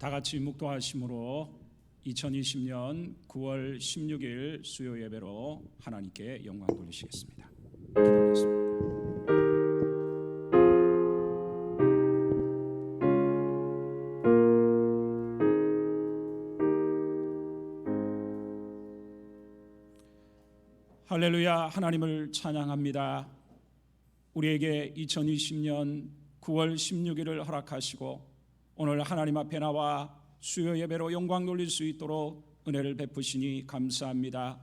다 같이 묵도하심으로 2020년 9월 16일 수요 예배로 하나님께 영광 돌리시겠습니다. 기도하겠습니다. 할렐루야, 하나님을 찬양합니다. 우리에게 2020년 9월 16일을 허락하시고 오늘 하나님 앞에 나와 수요 예배로 영광 돌릴 수 있도록 은혜를 베푸시니 감사합니다.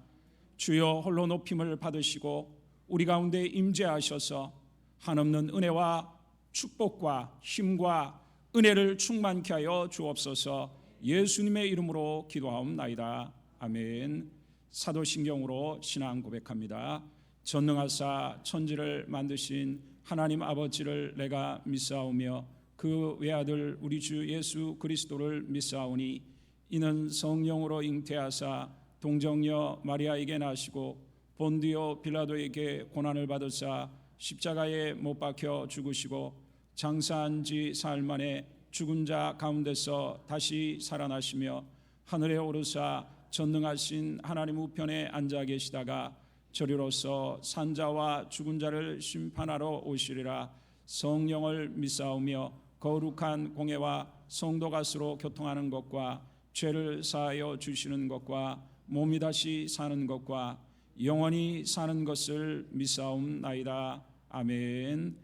주여, 홀로 높임을 받으시고 우리 가운데 임재하셔서 한없는 은혜와 축복과 힘과 은혜를 충만케 하여 주옵소서. 예수님의 이름으로 기도하옵나이다. 아멘. 사도신경으로 신앙 고백합니다. 전능하사 천지를 만드신 하나님 아버지를 내가 믿사오며 그 외아들 우리 주 예수 그리스도를 믿사오니 이는 성령으로 잉태하사 동정녀 마리아에게 나시고 본디오 빌라도에게 고난을 받으사 십자가에 못 박혀 죽으시고 장사한 지 사흘 만에 죽은 자 가운데서 다시 살아나시며 하늘에 오르사 전능하신 하나님 우편에 앉아 계시다가 저리로서 산자와 죽은 자를 심판하러 오시리라. 성령을 믿사오며 거룩한 공예와 성도가 서로 교통하는 것과 죄를 사하여 주시는 것과 몸이 다시 사는 것과 영원히 사는 것을 믿사옵나이다. 아멘.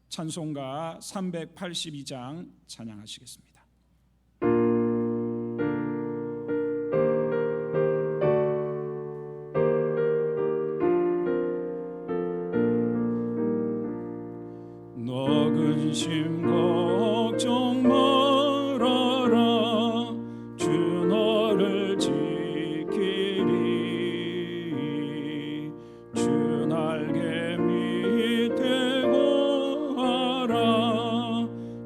찬송가 382장 찬양하시겠습니다. 너근 심 걱정 말아라. 주 너를 지키리. 주 날개 밑에 거하라.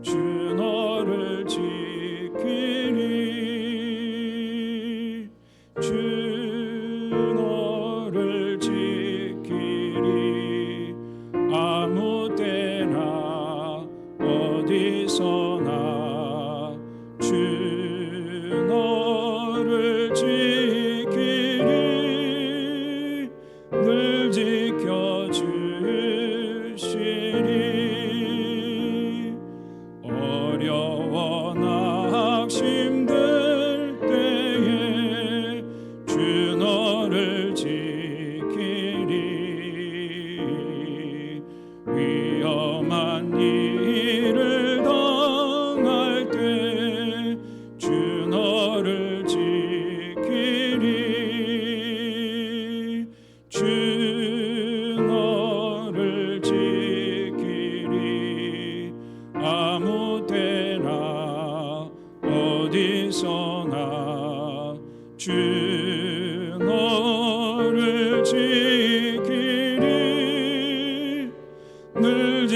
주 너를 지키리. 주 너를 지키리. 아무 때나 어디서나 주 너를 지키리. 늘 지켜주시리. 어려워 낙심될 때에 주 너를 지키리. 위험한 일을 당할 때 주 너를 지키리. 주 너를 지키리. 아무 때나 어디서나 주 너를 지키리. 늘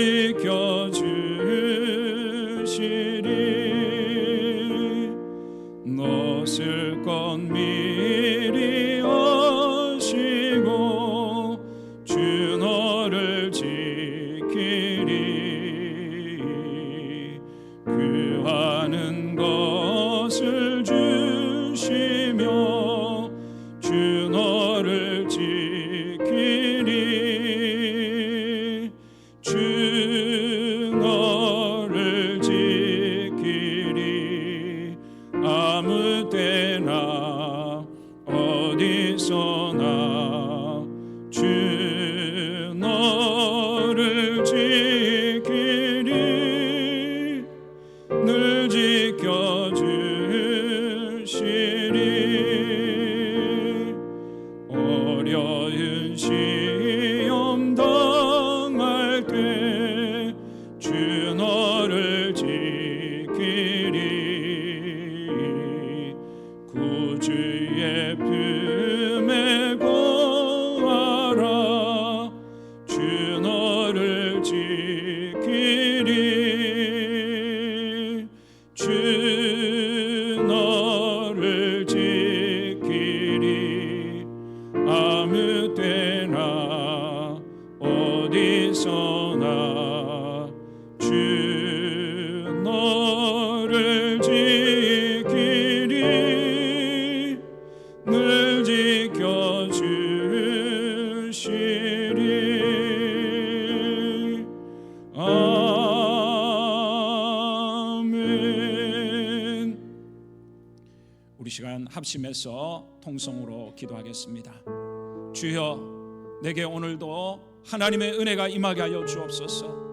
지켜주시리. 넣었을 것 미리 아시고 주 너를 지키리. 구하는 것을 주시며 주 너를 지키리. 주 너를 지키리. 아무 때나 어디서나 주 너를 지키리. 늘 지켜주시리. 어려운 시험 당할 때 주 너를 지키리. 구주의 품에 거하라. 주 너를 지키리. 주 너를 지키리. 아무 때나 어디서나 주 너를 지키리. 합심해서 통성으로 기도하겠습니다. 주여, 내게 오늘도 하나님의 은혜가 임하게 하여 주옵소서.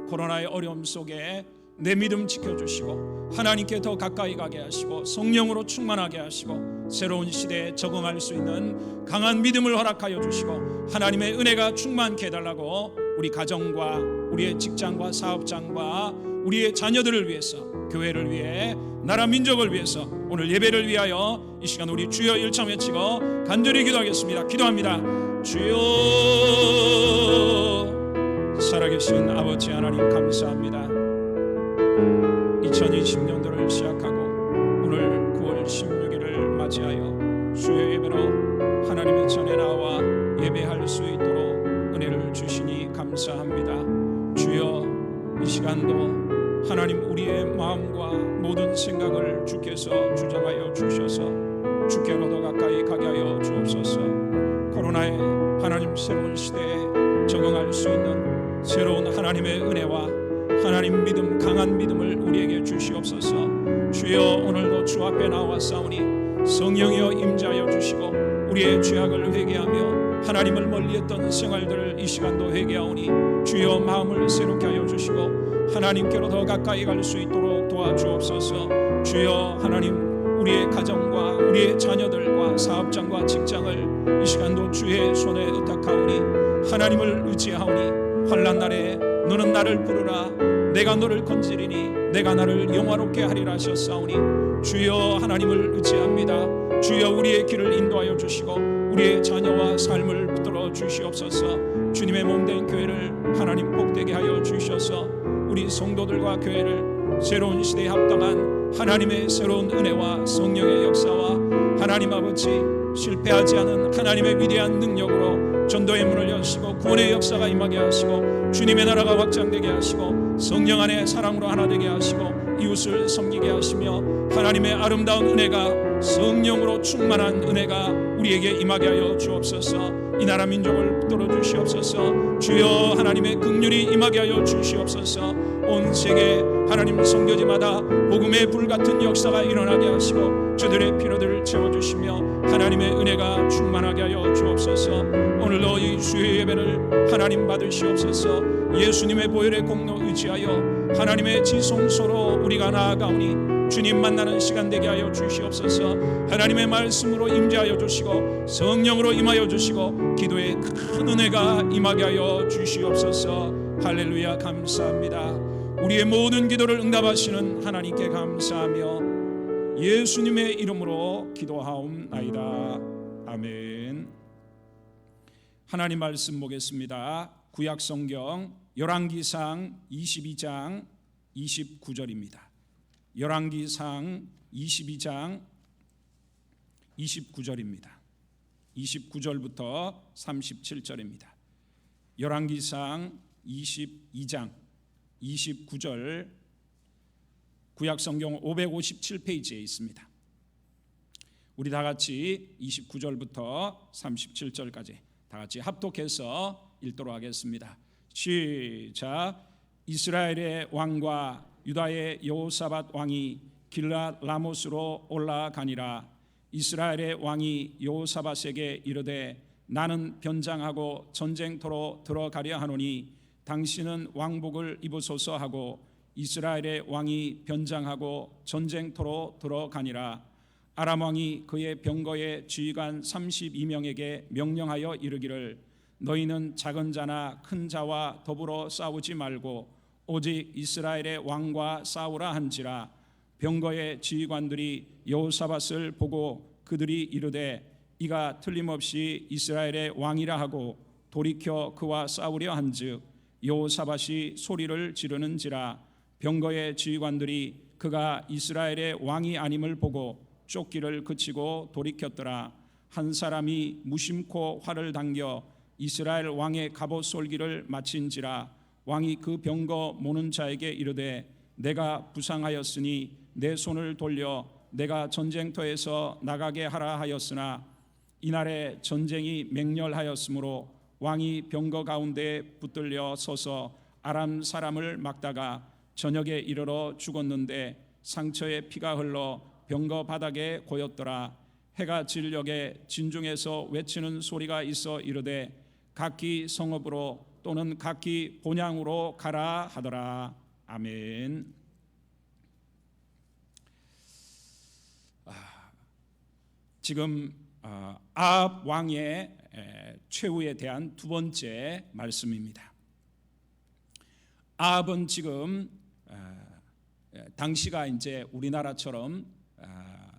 코로나의 어려움 속에 내 믿음 지켜주시고 하나님께 더 가까이 가게 하시고 성령으로 충만하게 하시고 새로운 시대에 적응할 수 있는 강한 믿음을 허락하여 주시고 하나님의 은혜가 충만케 해달라고 우리 가정과 우리의 직장과 사업장과 우리의 자녀들을 위해서, 교회를 위해, 나라 민족을 위해서, 오늘 예배를 위하여 이 시간 우리 주여 일참 외치고 간절히 기도하겠습니다. 기도합니다. 주여, 살아계신 아버지 하나님 감사합니다. 2020년도를 시작하고 오늘 9월 16일을 맞이하여 주의 예배로 하나님의 전에 나와 예배할 수 있도록 은혜를 주시니 감사합니다. 주여, 이 시간도 하나님 우리의 마음과 모든 생각을 주께서 주장하여 주셔서 주께로 더 가까이 가게 하여 주옵소서. 코로나의 하나님 새로운 시대에 적응할 수 있는 새로운 하나님의 은혜와 하나님 믿음, 강한 믿음을 우리에게 주시옵소서. 주여, 오늘도 주 앞에 나와 싸우니 성령이여 임재하여 주시고 우리의 죄악을 회개하며 하나님을 멀리했던 생활들을 이 시간도 회개하오니 주여 마음을 새롭게 하여 주시고 하나님께로 더 가까이 갈 수 있도록 도와주옵소서. 주여, 하나님 우리의 가정과 우리의 자녀들과 사업장과 직장을 이 시간도 주의 손에 의탁하오니 하나님을 의지하오니 환난 날에 너는 나를 부르라, 내가 너를 건지리니 내가 나를 영화롭게 하리라 하셨사오니 주여 하나님을 의지합니다. 주여 우리의 길을 인도하여 주시고 우리의 자녀와 삶을 붙들어 주시옵소서. 주님의 몸된 교회를 하나님 복되게 하여 주셔서 우리 성도들과 교회를 새로운 시대에 합당한 하나님의 새로운 은혜와 성령의 역사와 하나님 아버지 실패하지 않은 하나님의 위대한 능력으로 전도의 문을 여시고 구원의 역사가 임하게 하시고 주님의 나라가 확장되게 하시고 성령 안에 사랑으로 하나 되게 하시고 이웃을 섬기게 하시며 하나님의 아름다운 은혜가 성령으로 충만한 은혜가 우리에게 임하게 하여 주옵소서. 이 나라 민족을 붙들어 주시옵소서. 주여 하나님의 긍휼이 임하게 하여 주시옵소서. 온 세계 하나님 선교지마다 복음의 불같은 역사가 일어나게 하시고 저들의 피로들을 채워주시며 하나님의 은혜가 충만하게 하여 주옵소서. 오늘도 이 주의 예배를 하나님 받으시옵소서. 예수님의 보혈의 공로 의지하여 하나님의 지성소로 우리가 나아가오니 주님 만나는 시간 되게 하여 주시옵소서. 하나님의 말씀으로 임재하여 주시고 성령으로 임하여 주시고 기도에 큰 은혜가 임하게 하여 주시옵소서. 할렐루야, 감사합니다. 우리의 모든 기도를 응답하시는 하나님께 감사하며 예수님의 이름으로 기도하옵나이다. 아멘. 하나님 말씀 보겠습니다. 구약 성경 열왕기상 22장 29절입니다. 열왕기상 22장 29절입니다. 29절부터 37절입니다. 열왕기상 22장 29절 구약성경 557페이지에 있습니다. 우리 다 같이 29절부터 37절까지 다 같이 합독해서 읽도록 하겠습니다. 시작. 이스라엘의 왕과 유다의 여호사밧 왕이 길랏 라못으로 올라가니라. 이스라엘의 왕이 여호사밧에게 이르되 나는 변장하고 전쟁터로 들어가려 하노니 당신은 왕복을 입으소서 하고 이스라엘의 왕이 변장하고 전쟁터로 들어가니라. 아람 왕이 그의 병거의 지휘관 32명에게 명령하여 이르기를 너희는 작은 자나 큰 자와 더불어 싸우지 말고 오직 이스라엘의 왕과 싸우라 한지라. 병거의 지휘관들이 여호사밧을 보고 그들이 이르되 이가 틀림없이 이스라엘의 왕이라 하고 돌이켜 그와 싸우려 한즉 여호사밧이 소리를 지르는지라. 병거의 지휘관들이 그가 이스라엘의 왕이 아님을 보고 쫓기를 그치고 돌이켰더라. 한 사람이 무심코 활을 당겨 이스라엘 왕의 갑옷 솔기를 마친지라. 왕이 그 병거 모는 자에게 이르되 내가 부상하였으니 내 손을 돌려 내가 전쟁터에서 나가게 하라 하였으나 이날에 전쟁이 맹렬하였으므로 왕이 병거 가운데 붙들려 서서 아람 사람을 막다가 저녁에 이르러 죽었는데 상처에 피가 흘러 병거 바닥에 고였더라. 해가 진녘에 진중에서 외치는 소리가 있어 이르되 각기 성읍으로 또는 각기 본향으로 가라 하더라. 아멘. 지금 아합 왕의 최후에 대한 두 번째 말씀입니다. 아합은 지금 당시가 이제 우리나라처럼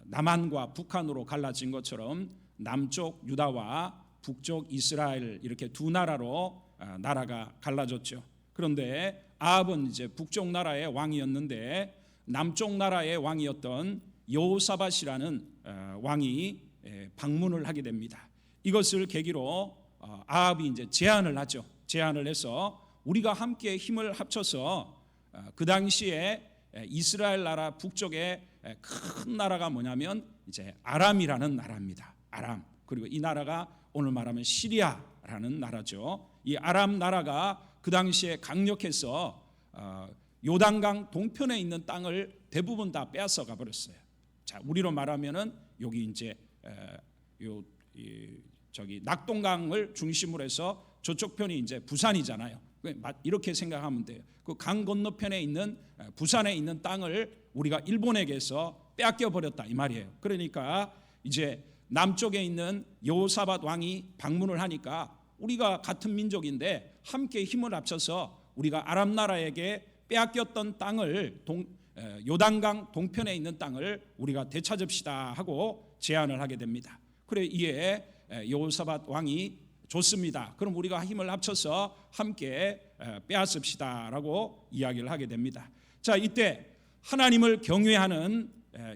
남한과 북한으로 갈라진 것처럼 남쪽 유다와 북쪽 이스라엘 이렇게 두 나라로 나라가 갈라졌죠. 그런데 아합은 이제 북쪽 나라의 왕이었는데 남쪽 나라의 왕이었던 여호사밧이라는 왕이 방문을 하게 됩니다. 이것을 계기로 아합이 이제 제안을 하죠. 제안을 해서 우리가 함께 힘을 합쳐서 그 당시에 이스라엘 나라 북쪽에 큰 나라가 뭐냐면 이제 아람이라는 나라입니다. 아람. 그리고 이 나라가 오늘 말하면 시리아라는 나라죠. 이 아람 나라가 그 당시에 강력해서 요단강 동편에 있는 땅을 대부분 다 빼앗아가 버렸어요. 자, 우리로 말하면은 여기 이제 저기 낙동강을 중심으로 해서 저쪽 편이 이제 부산이잖아요. 이렇게 생각하면 돼요. 그 강 건너편에 있는 부산에 있는 땅을 우리가 일본에게서 빼앗겨 버렸다 이 말이에요. 그러니까 이제 남쪽에 있는 여호사밧 왕이 방문을 하니까 우리가 같은 민족인데 함께 힘을 합쳐서 우리가 아람 나라에게 빼앗겼던 땅을 요단강 동편에 있는 땅을 우리가 되찾읍시다 하고 제안을 하게 됩니다. 그래 이에 여호사밧 왕이 좋습니다. 그럼 우리가 힘을 합쳐서 함께 빼앗읍시다라고 이야기를 하게 됩니다. 자, 이때 하나님을 경외하는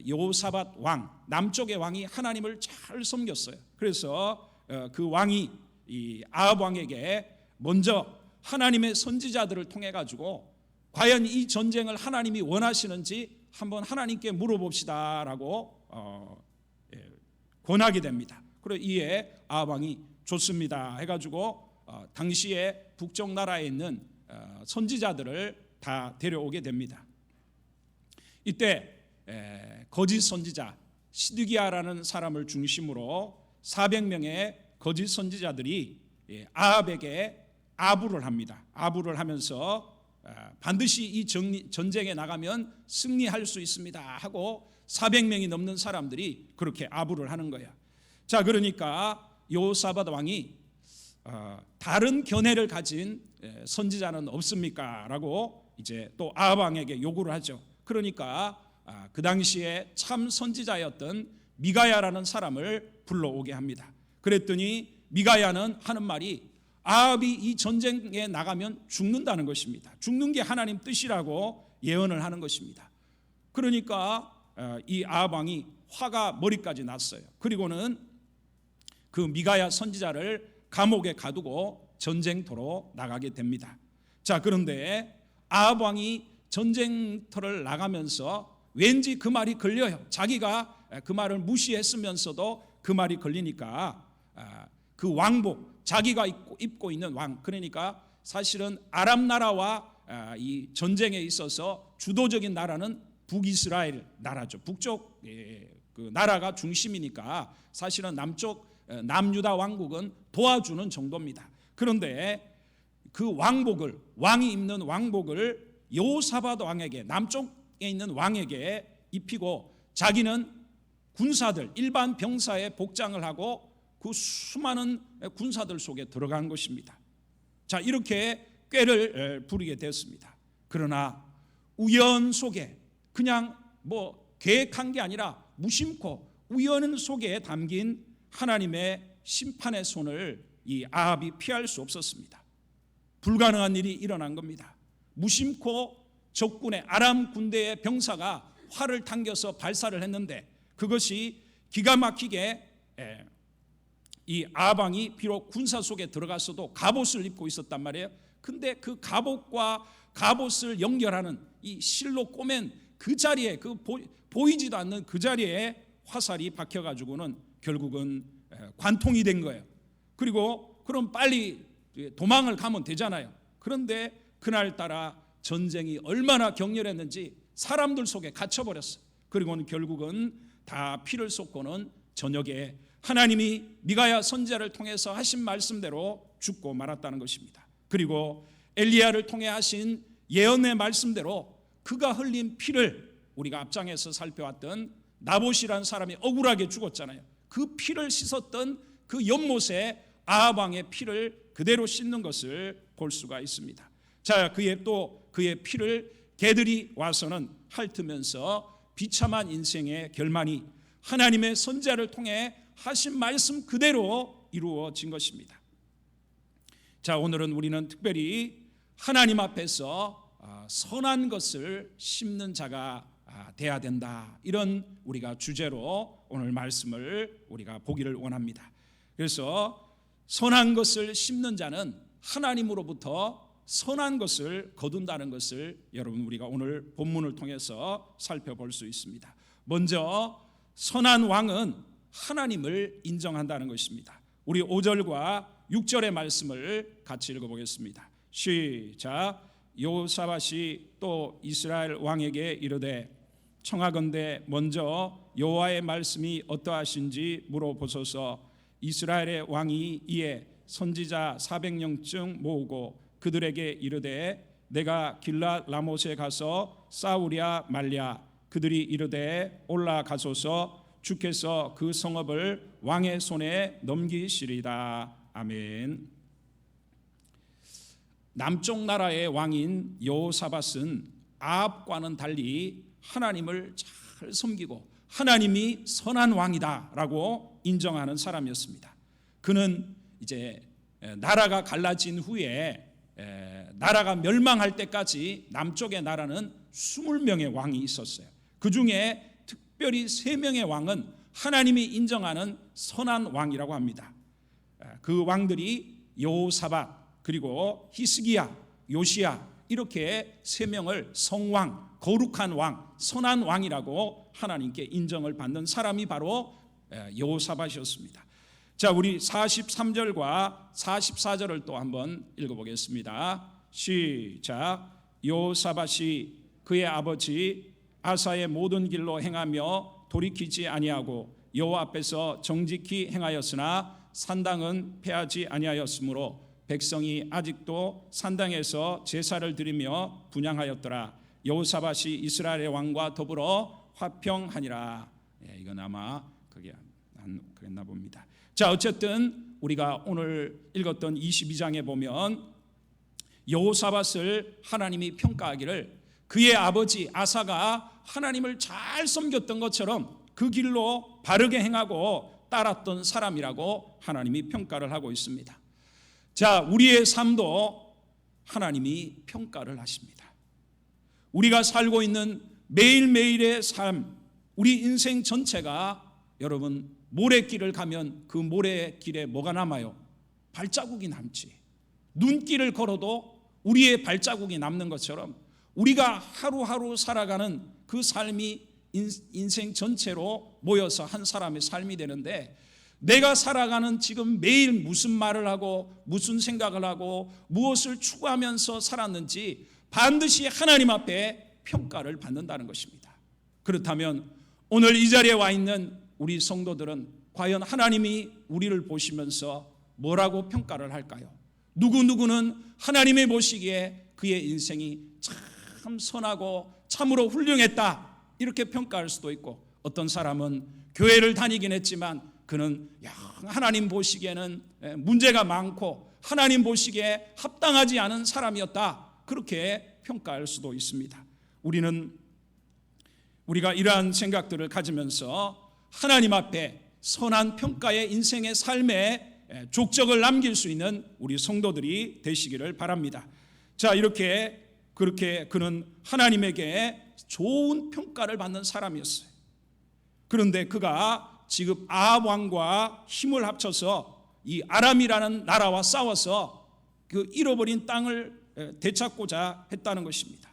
여호사밧 왕, 남쪽의 왕이 하나님을 잘 섬겼어요. 그래서 그 왕이 이 아합 왕에게 먼저 하나님의 선지자들을 통해 가지고 과연 이 전쟁을 하나님이 원하시는지 한번 하나님께 물어봅시다라고 권하게 됩니다. 그리고 이에 아합 왕이 좋습니다 해가지고 당시에 북쪽 나라에 있는 선지자들을 다 데려오게 됩니다. 이때 거짓 선지자 시드기야라는 사람을 중심으로 400명의 거짓 선지자들이 아합에게 아부를 합니다. 아부를 하면서 반드시 이 전쟁에 나가면 승리할 수 있습니다 하고 400명이 넘는 사람들이 그렇게 아부를 하는 거예요. 자, 그러니까 여호사밧 왕이 다른 견해를 가진 선지자는 없습니까? 라고 이제 또 아합 왕에게 요구를 하죠. 그러니까 그 당시에 참 선지자였던 미가야라는 사람을 불러오게 합니다. 그랬더니 미가야는 하는 말이 아합이 이 전쟁에 나가면 죽는다는 것입니다. 죽는 게 하나님 뜻이라고 예언을 하는 것입니다. 그러니까 이 아합 왕이 화가 머리까지 났어요. 그리고는 그 미가야 선지자를 감옥에 가두고 전쟁터로 나가게 됩니다. 자, 그런데 아합 왕이 전쟁터를 나가면서 왠지 그 말이 걸려요. 자기가 그 말을 무시했으면서도 그 말이 걸리니까 그 왕복, 자기가 입고 있는 왕, 그러니까 사실은 아람 나라와 이 전쟁에 있어서 주도적인 나라는 북이스라엘 나라죠. 북쪽 그 나라가 중심이니까 사실은 남유다 왕국은 도와주는 정도입니다. 그런데 그 왕복을, 왕이 입는 왕복을 여호사밧 왕에게, 남쪽에 있는 왕에게 입히고 자기는 군사들, 일반 병사의 복장을 하고 그 수많은 군사들 속에 들어간 것입니다. 자, 이렇게 꾀를 부리게 됐습니다. 그러나 우연 속에 그냥 뭐 계획한 게 아니라 무심코 우연 속에 담긴 하나님의 심판의 손을 이 아합이 피할 수 없었습니다. 불가능한 일이 일어난 겁니다. 무심코 적군의 아람 군대의 병사가 활을 당겨서 발사를 했는데 그것이 기가 막히게 이 아합 왕이 비록 군사 속에 들어갔어도 갑옷을 입고 있었단 말이에요. 근데 그 갑옷과 갑옷을 연결하는 이 실로 꼬맨 그 자리에, 그 보이지도 않는 그 자리에 화살이 박혀가지고는 결국은 관통이 된 거예요. 그리고 그럼 빨리 도망을 가면 되잖아요. 그런데 그날따라 전쟁이 얼마나 격렬했는지 사람들 속에 갇혀버렸어요. 그리고는 결국은 다 피를 쏟고는 저녁에 하나님이 미가야 선지자를 통해서 하신 말씀대로 죽고 말았다는 것입니다. 그리고 엘리야를 통해 하신 예언의 말씀대로 그가 흘린 피를 우리가 앞장에서 살펴왔던 나봇이라는 사람이 억울하게 죽었잖아요. 그 피를 씻었던 그 연못에 아합 왕의 피를 그대로 씻는 것을 볼 수가 있습니다. 자, 그의 피를 개들이 와서는 핥으면서 비참한 인생의 결말이 하나님의 선지자를 통해 하신 말씀 그대로 이루어진 것입니다. 자, 오늘은 우리는 특별히 하나님 앞에서 선한 것을 심는 자가 돼야 된다, 이런 우리가 주제로 오늘 말씀을 우리가 보기를 원합니다. 그래서 선한 것을 심는 자는 하나님으로부터 선한 것을 거둔다는 것을 여러분 우리가 오늘 본문을 통해서 살펴볼 수 있습니다. 먼저 선한 왕은 하나님을 인정한다는 것입니다. 우리 5절과 6절의 말씀을 같이 읽어보겠습니다. 시작. 여호사밧이 또 이스라엘 왕에게 이르되 청하건대 먼저 여호와의 말씀이 어떠하신지 물어보소서. 이스라엘의 왕이 이에 선지자 400명쯤 모으고 그들에게 이르되 내가 길랏 라못에 가서 싸우랴 말랴. 그들이 이르되 올라가소서. 주께서 그 성읍을 왕의 손에 넘기시리다. 아멘. 남쪽 나라의 왕인 여호사밧은 아합과는 달리 하나님을 잘 섬기고 하나님이 선한 왕이다라고 인정하는 사람이었습니다. 그는 이제 나라가 갈라진 후에 나라가 멸망할 때까지 남쪽의 나라는 20명의 왕이 있었어요. 그 중에 특별히 3명의 왕은 하나님이 인정하는 선한 왕이라고 합니다. 그 왕들이 여호사밧, 그리고 히스기야, 요시야, 이렇게 3명을 성왕, 거룩한 왕, 선한 왕이라고 하나님께 인정을 받는 사람이 바로 여호사밧이었습니다. 자, 우리 43절과 44절을 또 한번 읽어보겠습니다. 시작. 여호사밧이 그의 아버지 아사의 모든 길로 행하며 돌이키지 아니하고 여호와 앞에서 정직히 행하였으나 산당은 폐하지 아니하였으므로 백성이 아직도 산당에서 제사를 드리며 분향하였더라. 여호사밧이 이스라엘의 왕과 더불어 화평하니라. 이건 아마 그게 그랬나 봅니다. 자, 어쨌든 우리가 오늘 읽었던 22장에 보면 여호사밧을 하나님이 평가하기를 그의 아버지 아사가 하나님을 잘 섬겼던 것처럼 그 길로 바르게 행하고 따랐던 사람이라고 하나님이 평가를 하고 있습니다. 자, 우리의 삶도 하나님이 평가를 하십니다. 우리가 살고 있는 매일매일의 삶, 우리 인생 전체가 여러분 모래길을 가면 그 모래길에 뭐가 남아요? 발자국이 남지. 눈길을 걸어도 우리의 발자국이 남는 것처럼 우리가 하루하루 살아가는 그 삶이 인생 전체로 모여서 한 사람의 삶이 되는데, 내가 살아가는 지금 매일 무슨 말을 하고 무슨 생각을 하고 무엇을 추구하면서 살았는지 반드시 하나님 앞에 평가를 받는다는 것입니다. 그렇다면 오늘 이 자리에 와 있는 우리 성도들은 과연 하나님이 우리를 보시면서 뭐라고 평가를 할까요? 누구누구는 하나님이 보시기에 그의 인생이 참 선하고 참으로 훌륭했다, 이렇게 평가할 수도 있고, 어떤 사람은 교회를 다니긴 했지만 그는 하나님 보시기에는 문제가 많고 하나님 보시기에 합당하지 않은 사람이었다, 그렇게 평가할 수도 있습니다. 우리가 이러한 생각들을 가지면서 하나님 앞에 선한 평가의 인생의 삶에 족적을 남길 수 있는 우리 성도들이 되시기를 바랍니다. 자, 그렇게 그는 하나님에게 좋은 평가를 받는 사람이었어요. 그런데 그가 지금 아합 왕과 힘을 합쳐서 이 아람이라는 나라와 싸워서 그 잃어버린 땅을 되찾고자 했다는 것입니다.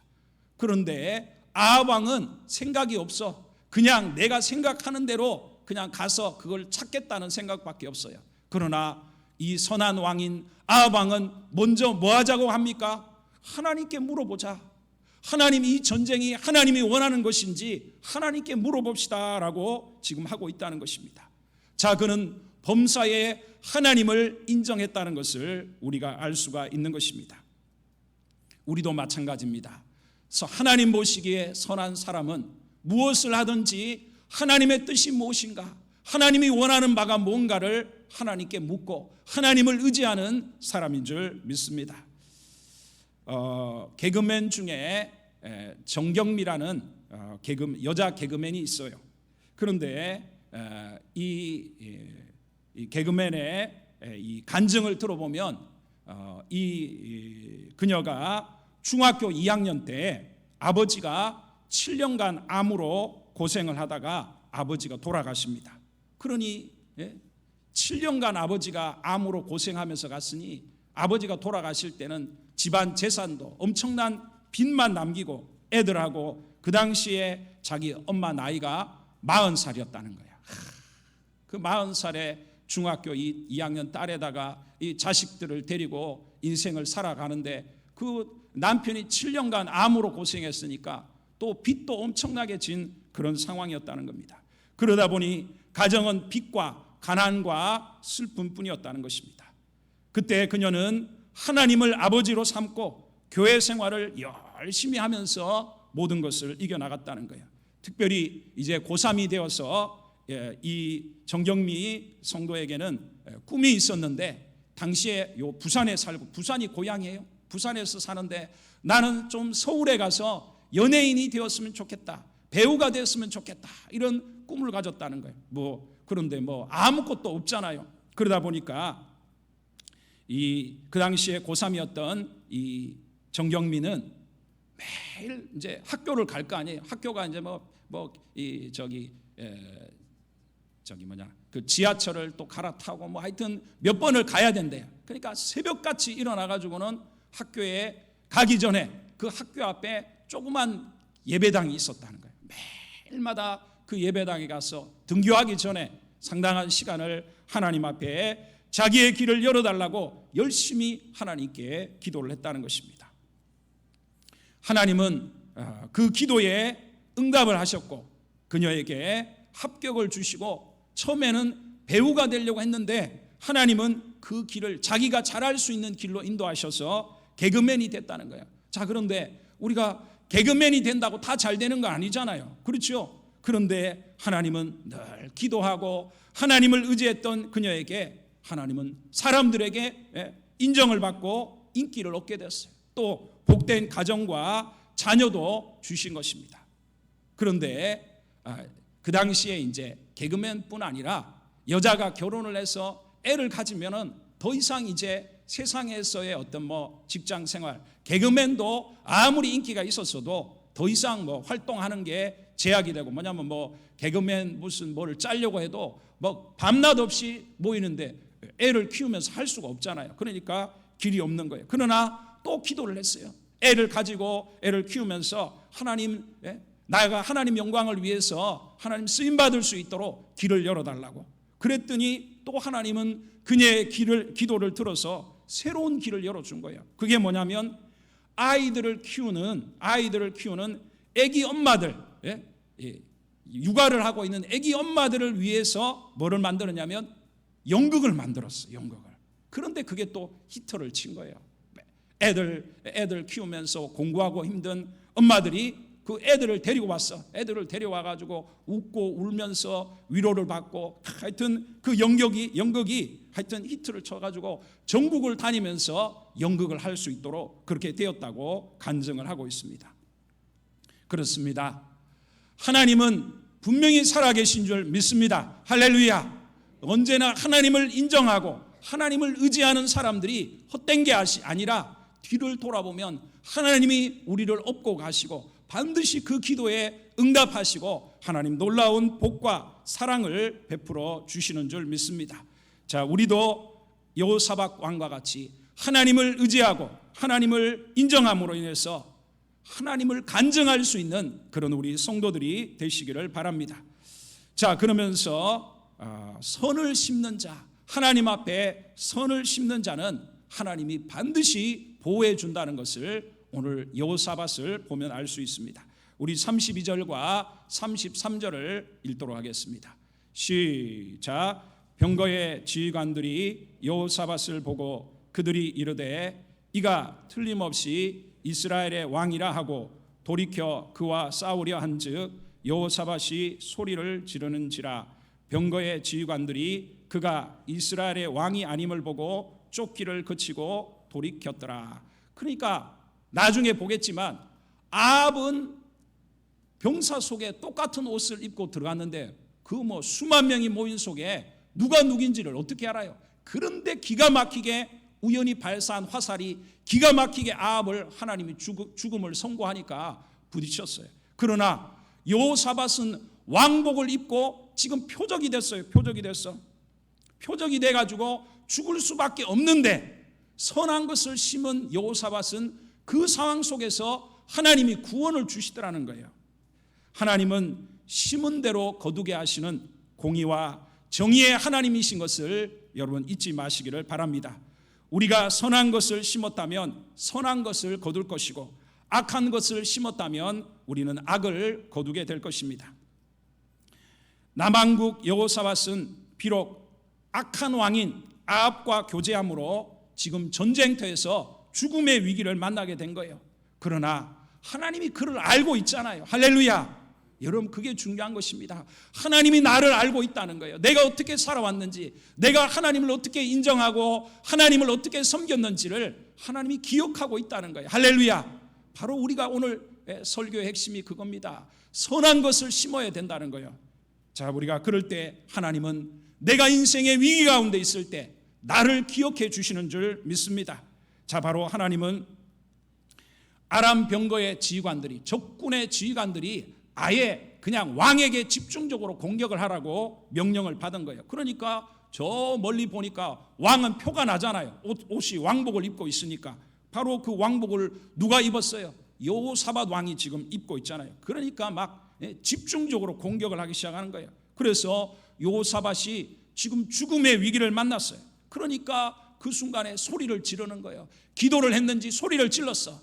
그런데 아합 왕은 생각이 없어. 그냥 내가 생각하는 대로 그냥 가서 그걸 찾겠다는 생각밖에 없어요. 그러나 이 선한 왕인 아합 왕은 먼저 뭐 하자고 합니까? 하나님께 물어보자. 하나님, 이 전쟁이 하나님이 원하는 것인지 하나님께 물어봅시다라고 지금 하고 있다는 것입니다. 자, 그는 범사에 하나님을 인정했다는 것을 우리가 알 수가 있는 것입니다. 우리도 마찬가지입니다. 그래서 하나님 보시기에 선한 사람은 무엇을 하든지 하나님의 뜻이 무엇인가, 하나님이 원하는 바가 뭔가를 하나님께 묻고 하나님을 의지하는 사람인 줄 믿습니다. 개그맨 중에 정경미라는 여자 개그맨이 있어요. 그런데 이 개그맨의 이 간증을 들어보면 그녀가 중학교 2학년 때 아버지가 7년간 암으로 고생을 하다가 아버지가 돌아가십니다. 그러니 7년간 아버지가 암으로 고생하면서 갔으니 아버지가 돌아가실 때는 집안 재산도 엄청난 빚만 남기고 애들하고, 그 당시에 자기 엄마 나이가 40살이었다는 거야. 그 40살에 중학교 2학년 딸에다가 이 자식들을 데리고 인생을 살아가는데, 그 남편이 7년간 암으로 고생했으니까 또 빚도 엄청나게 진 그런 상황이었다는 겁니다. 그러다 보니 가정은 빚과 가난과 슬픔뿐이었다는 것입니다. 그때 그녀는 하나님을 아버지로 삼고 교회 생활을 열심히 하면서 모든 것을 이겨나갔다는 거예요. 특별히 이제 고3이 되어서 이 정경미 성도에게는 꿈이 있었는데, 당시에 부산에 살고, 부산이 고향이에요. 부산에서 사는데 나는 좀 서울에 가서 연예인이 되었으면 좋겠다, 배우가 되었으면 좋겠다, 이런 꿈을 가졌다는 거예요. 그런데 아무것도 없잖아요. 그러다 보니까 그 당시에 고3이었던 이 정경미는 매일 이제 학교를 갈 거 아니에요. 학교가 이제 그 지하철을 또 갈아타고 하여튼 몇 번을 가야 된대요. 그러니까 새벽같이 일어나 가지고는 학교에 가기 전에 그 학교 앞에 조그만 예배당이 있었다는 거예요. 매일마다 그 예배당에 가서 등교하기 전에 상당한 시간을 하나님 앞에 자기의 길을 열어달라고 열심히 하나님께 기도를 했다는 것입니다. 하나님은 그 기도에 응답을 하셨고 그녀에게 합격을 주시고, 처음에는 배우가 되려고 했는데 하나님은 그 길을 자기가 잘할 수 있는 길로 인도하셔서 개그맨이 됐다는 거예요. 자, 그런데 우리가 개그맨이 된다고 다 잘 되는 거 아니잖아요. 그렇죠? 그런데 하나님은 늘 기도하고 하나님을 의지했던 그녀에게 하나님은 사람들에게 인정을 받고 인기를 얻게 됐어요. 또 복된 가정과 자녀도 주신 것입니다. 그런데 그 당시에 이제 개그맨뿐 아니라 여자가 결혼을 해서 애를 가지면은 더 이상 이제 세상에서의 어떤 직장 생활, 개그맨도 아무리 인기가 있었어도 더 이상 활동하는 게 제약이 되고, 뭐냐면 개그맨 무슨 뭐를 짜려고 해도 밤낮 없이 모이는데 애를 키우면서 할 수가 없잖아요. 그러니까 길이 없는 거예요. 그러나 또 기도를 했어요. 애를 가지고 애를 키우면서 나가 하나님 영광을 위해서 하나님 쓰임 받을 수 있도록 길을 열어달라고. 그랬더니 또 하나님은 그녀의 기도를 들어서 새로운 길을 열어준 거예요. 그게 뭐냐면 아이들을 키우는 애기 엄마들, 육아를 하고 있는 애기 엄마들을 위해서 뭐를 만들었냐면 연극을 만들었어요. 연극을. 그런데 그게 또 히트를 친 거예요. 애들 키우면서 공부하고 힘든 엄마들이 그 애들을 데리고 왔어. 애들을 데려와 가지고 웃고 울면서 위로를 받고, 하여튼 그 연극이 하여튼 히트를 쳐 가지고 전국을 다니면서 연극을 할 수 있도록 그렇게 되었다고 간증을 하고 있습니다. 그렇습니다. 하나님은 분명히 살아계신 줄 믿습니다. 할렐루야. 언제나 하나님을 인정하고 하나님을 의지하는 사람들이 헛된 게 아니라 뒤를 돌아보면 하나님이 우리를 업고 가시고 반드시 그 기도에 응답하시고 하나님 놀라운 복과 사랑을 베풀어 주시는 줄 믿습니다. 자, 우리도 여호사밧 왕과 같이 하나님을 의지하고 하나님을 인정함으로 인해서 하나님을 간증할 수 있는 그런 우리 성도들이 되시기를 바랍니다. 자, 그러면서 선을 심는 자, 하나님 앞에 선을 심는 자는 하나님이 반드시 보호해 준다는 것을 오늘 여호사밧을 보면 알 수 있습니다. 우리 32절과 33절을 읽도록 하겠습니다. 시작. 병거의 지휘관들이 여호사밧을 보고 그들이 이르되 이가 틀림없이 이스라엘의 왕이라 하고 돌이켜 그와 싸우려 한즉 여호사밧이 소리를 지르는지라. 병거의 지휘관들이 그가 이스라엘의 왕이 아님을 보고 쫓기를 그치고 돌이켰더라. 그러니까 나중에 보겠지만 아합은 병사 속에 똑같은 옷을 입고 들어갔는데 그 수만 명이 모인 속에 누가 누군지를 어떻게 알아요? 그런데 기가 막히게 우연히 발사한 화살이 기가 막히게 아합을 하나님이 죽음을 선고하니까 부딪혔어요. 그러나 여호사밧은 왕복을 입고 지금 표적이 됐어요. 표적이 돼가지고 죽을 수밖에 없는데 선한 것을 심은 여호사밧은 그 상황 속에서 하나님이 구원을 주시더라는 거예요. 하나님은 심은 대로 거두게 하시는 공의와 정의의 하나님이신 것을 여러분 잊지 마시기를 바랍니다. 우리가 선한 것을 심었다면 선한 것을 거둘 것이고 악한 것을 심었다면 우리는 악을 거두게 될 것입니다. 남왕국 여호사밧은 비록 악한 왕인 아합과 교제함으로 지금 전쟁터에서 죽음의 위기를 만나게 된 거예요. 그러나 하나님이 그를 알고 있잖아요. 할렐루야. 여러분 그게 중요한 것입니다. 하나님이 나를 알고 있다는 거예요. 내가 어떻게 살아왔는지, 내가 하나님을 어떻게 인정하고 하나님을 어떻게 섬겼는지를 하나님이 기억하고 있다는 거예요. 할렐루야. 바로 우리가 오늘 설교의 핵심이 그겁니다. 선한 것을 심어야 된다는 거예요. 자, 우리가 그럴 때 하나님은 내가 인생의 위기 가운데 있을 때 나를 기억해 주시는 줄 믿습니다. 자, 바로 하나님은 아람 병거의 지휘관들이, 적군의 지휘관들이 아예 그냥 왕에게 집중적으로 공격을 하라고 명령을 받은 거예요. 그러니까 저 멀리 보니까 왕은 표가 나잖아요. 옷이 왕복을 입고 있으니까. 바로 그 왕복을 누가 입었어요? 여호사밧 왕이 지금 입고 있잖아요. 그러니까 막 집중적으로 공격을 하기 시작하는 거예요. 그래서 여호사밧이 지금 죽음의 위기를 만났어요. 그러니까 그 순간에 소리를 지르는 거예요. 기도를 했는지 소리를 질렀어.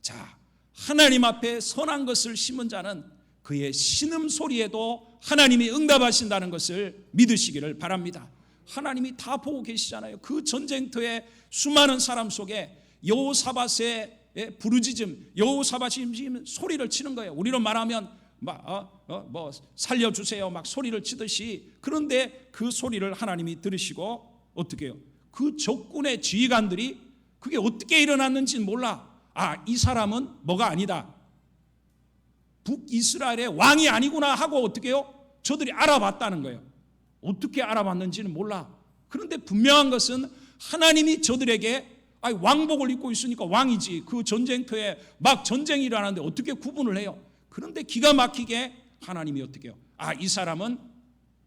자, 하나님 앞에 선한 것을 심은 자는 그의 신음소리에도 하나님이 응답하신다는 것을 믿으시기를 바랍니다. 하나님이 다 보고 계시잖아요. 그 전쟁터에 수많은 사람 속에 여호사밧의 부르짖음, 여호사밧이 지금 소리를 치는 거예요. 우리로 말하면 뭐 살려주세요 막 소리를 치듯이. 그런데 그 소리를 하나님이 들으시고 어떻게 해요? 그 적군의 지휘관들이 그게 어떻게 일어났는지는 몰라. 이 사람은 뭐가 아니다, 북이스라엘의 왕이 아니구나 하고 어떻게 해요? 저들이 알아봤다는 거예요. 어떻게 알아봤는지는 몰라. 그런데 분명한 것은 하나님이 저들에게 왕복을 입고 있으니까 왕이지, 그 전쟁터에 막 전쟁이 일어나는데 어떻게 구분을 해요? 그런데 기가 막히게 하나님이 어떻게 해요? 이 사람은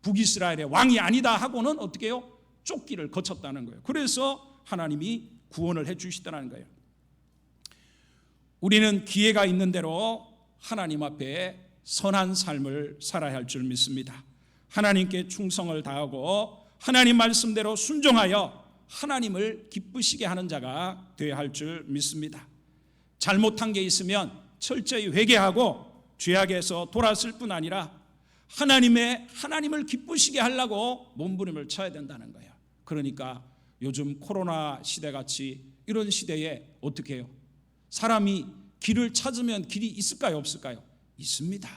북이스라엘의 왕이 아니다 하고는 어떻게 해요? 쫓기를 거쳤다는 거예요. 그래서 하나님이 구원을 해 주시더라는 거예요. 우리는 기회가 있는 대로 하나님 앞에 선한 삶을 살아야 할 줄 믿습니다. 하나님께 충성을 다하고 하나님 말씀대로 순종하여 하나님을 기쁘시게 하는 자가 되어야 할 줄 믿습니다. 잘못한 게 있으면 철저히 회개하고 죄악에서 돌아설 뿐 아니라 하나님을 기쁘시게 하려고 몸부림을 쳐야 된다는 거예요. 그러니까 요즘 코로나 시대같이 이런 시대에 어떻게 해요? 사람이 길을 찾으면 길이 있을까요? 없을까요? 있습니다.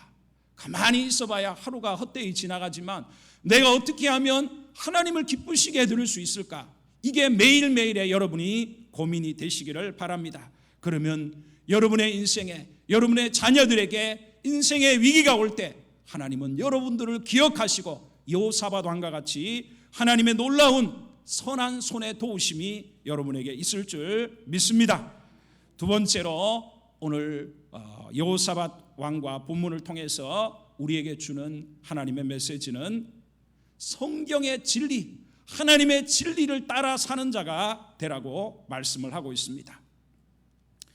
가만히 있어봐야 하루가 헛되이 지나가지만 내가 어떻게 하면 하나님을 기쁘시게 해드릴 수 있을까? 이게 매일매일의 여러분이 고민이 되시기를 바랍니다. 그러면 여러분의 인생에, 여러분의 자녀들에게 인생의 위기가 올 때 하나님은 여러분들을 기억하시고 여호사밧 왕과 같이 하나님의 놀라운 선한 손의 도우심이 여러분에게 있을 줄 믿습니다. 두 번째로 오늘 여호사밧 왕과 본문을 통해서 우리에게 주는 하나님의 메시지는 성경의 진리, 하나님의 진리를 따라 사는 자가 되라고 말씀을 하고 있습니다.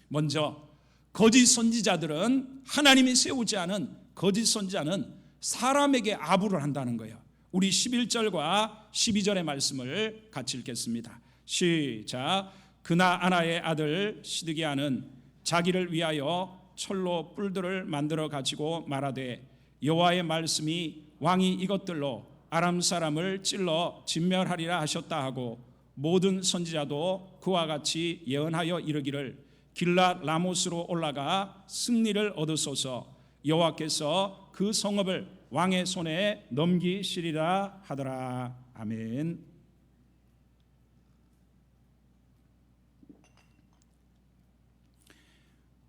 먼저 거짓 선지자들은, 하나님이 세우지 않은 거짓 선지자는 사람에게 아부를 한다는 거예요. 우리 11절과 12절의 말씀을 같이 읽겠습니다. 시작. 그나아나의 아들 시드기야는 자기를 위하여 철로 뿔들을 만들어 가지고 말하되 여호와의 말씀이 왕이 이것들로 아람 사람을 찔러 진멸하리라 하셨다 하고 모든 선지자도 그와 같이 예언하여 이르기를 길랏 라모스로 올라가 승리를 얻으소서 여호와께서 그 성읍을 왕의 손에 넘기시리라 하더라. 아멘.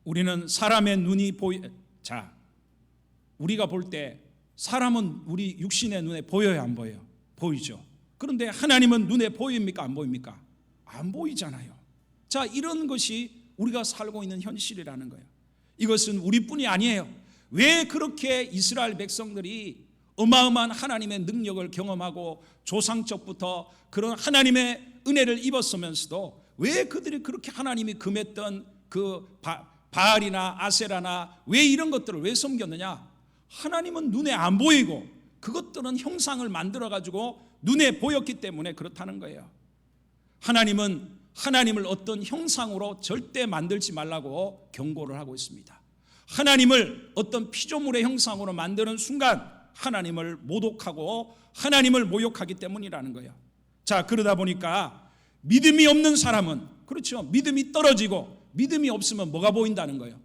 우리는 사람의 눈이 우리가 볼 때 사람은 우리 육신의 눈에 보여요, 안 보여요? 보이죠. 그런데 하나님은 눈에 보입니까, 안 보입니까? 안 보이잖아요. 자, 이런 것이 우리가 살고 있는 현실이라는 거예요. 이것은 우리뿐이 아니에요. 왜 그렇게 이스라엘 백성들이 어마어마한 하나님의 능력을 경험하고 조상적부터 그런 하나님의 은혜를 입었으면서도 왜 그들이 그렇게 하나님이 금했던 그 바알이나 아세라나 왜 이런 것들을 왜 섬겼느냐? 하나님은 눈에 안 보이고 그것들은 형상을 만들어 가지고 눈에 보였기 때문에 그렇다는 거예요. 하나님은 하나님을 어떤 형상으로 절대 만들지 말라고 경고를 하고 있습니다. 하나님을 어떤 피조물의 형상으로 만드는 순간 하나님을 모독하고 하나님을 모욕하기 때문이라는 거예요. 자, 그러다 보니까 믿음이 없는 사람은 그렇죠. 믿음이 떨어지고 믿음이 없으면 뭐가 보인다는 거예요?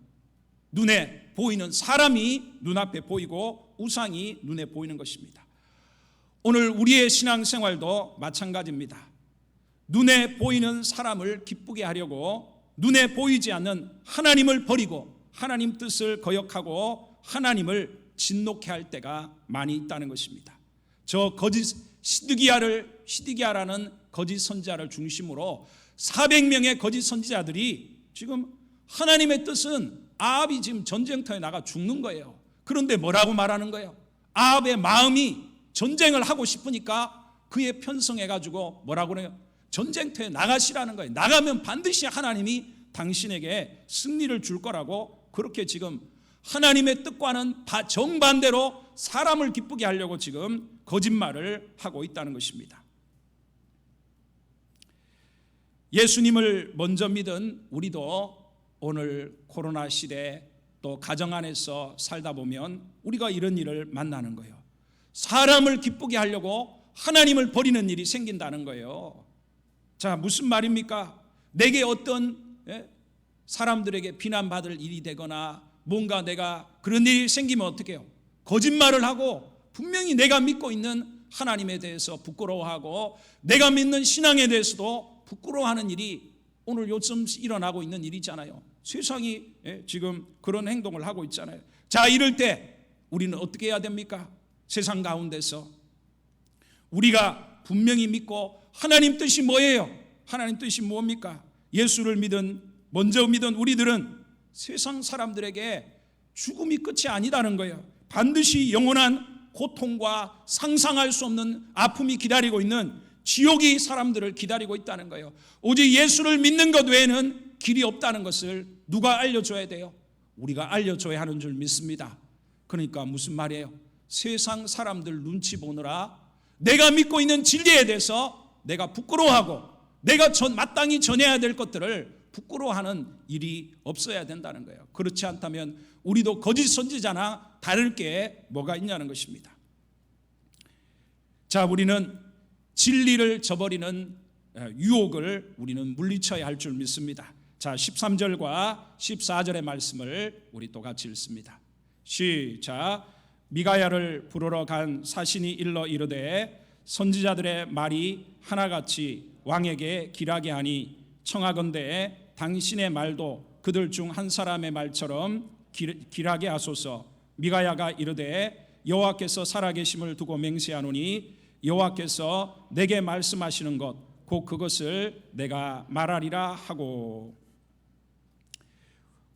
눈에 보이는 사람이 눈앞에 보이고 우상이 눈에 보이는 것입니다. 오늘 우리의 신앙생활도 마찬가지입니다. 눈에 보이는 사람을 기쁘게 하려고 눈에 보이지 않는 하나님을 버리고 하나님 뜻을 거역하고 하나님을 진노케 할 때가 많이 있다는 것입니다. 저 거짓 시드기야라는 거짓 선지자를 중심으로 400명의 거짓 선지자들이 지금 하나님의 뜻은 아합이 지금 전쟁터에 나가 죽는 거예요. 그런데 뭐라고 말하는 거예요? 아합의 마음이 전쟁을 하고 싶으니까 그에 편성해가지고 뭐라고 그래요? 전쟁터에 나가시라는 거예요. 나가면 반드시 하나님이 당신에게 승리를 줄 거라고 그렇게 지금 하나님의 뜻과는 정반대로 사람을 기쁘게 하려고 지금 거짓말을 하고 있다는 것입니다. 예수님을 먼저 믿은 우리도 오늘 코로나 시대 또 가정 안에서 살다 보면 우리가 이런 일을 만나는 거예요. 사람을 기쁘게 하려고 하나님을 버리는 일이 생긴다는 거예요. 자, 무슨 말입니까? 내게 어떤 사람들에게 비난받을 일이 되거나 뭔가 내가 그런 일이 생기면 어떻게 해요? 거짓말을 하고 분명히 내가 믿고 있는 하나님에 대해서 부끄러워하고 내가 믿는 신앙에 대해서도 부끄러워하는 일이 오늘 요즘 일어나고 있는 일이잖아요. 세상이 지금 그런 행동을 하고 있잖아요. 자, 이럴 때 우리는 어떻게 해야 됩니까? 세상 가운데서 우리가 분명히 믿고 하나님 뜻이 뭐예요? 하나님 뜻이 뭡니까? 예수를 먼저 믿은 우리들은 세상 사람들에게 죽음이 끝이 아니다는 거예요. 반드시 영원한 고통과 상상할 수 없는 아픔이 기다리고 있는 지옥이 사람들을 기다리고 있다는 거예요. 오직 예수를 믿는 것 외에는 길이 없다는 것을 누가 알려줘야 돼요? 우리가 알려줘야 하는 줄 믿습니다. 그러니까 무슨 말이에요? 세상 사람들 눈치 보느라 내가 믿고 있는 진리에 대해서 내가 부끄러워하고 내가 마땅히 전해야 될 것들을 부끄러워하는 일이 없어야 된다는 거예요. 그렇지 않다면 우리도 거짓 선지자나 다를 게 뭐가 있냐는 것입니다. 자, 우리는 진리를 저버리는 유혹을 우리는 물리쳐야 할 줄 믿습니다. 자, 13절과 14절의 말씀을 우리 또 같이 읽습니다. 시작. 미가야를 부르러 간 사신이 일러 이르되 선지자들의 말이 하나같이 왕에게 길하게 하니 청하건대 당신의 말도 그들 중 한 사람의 말처럼 길하게 하소서. 미가야가 이르되 여호와께서 살아계심을 두고 맹세하노니 여호와께서 내게 말씀하시는 것 곧 그것을 내가 말하리라 하고.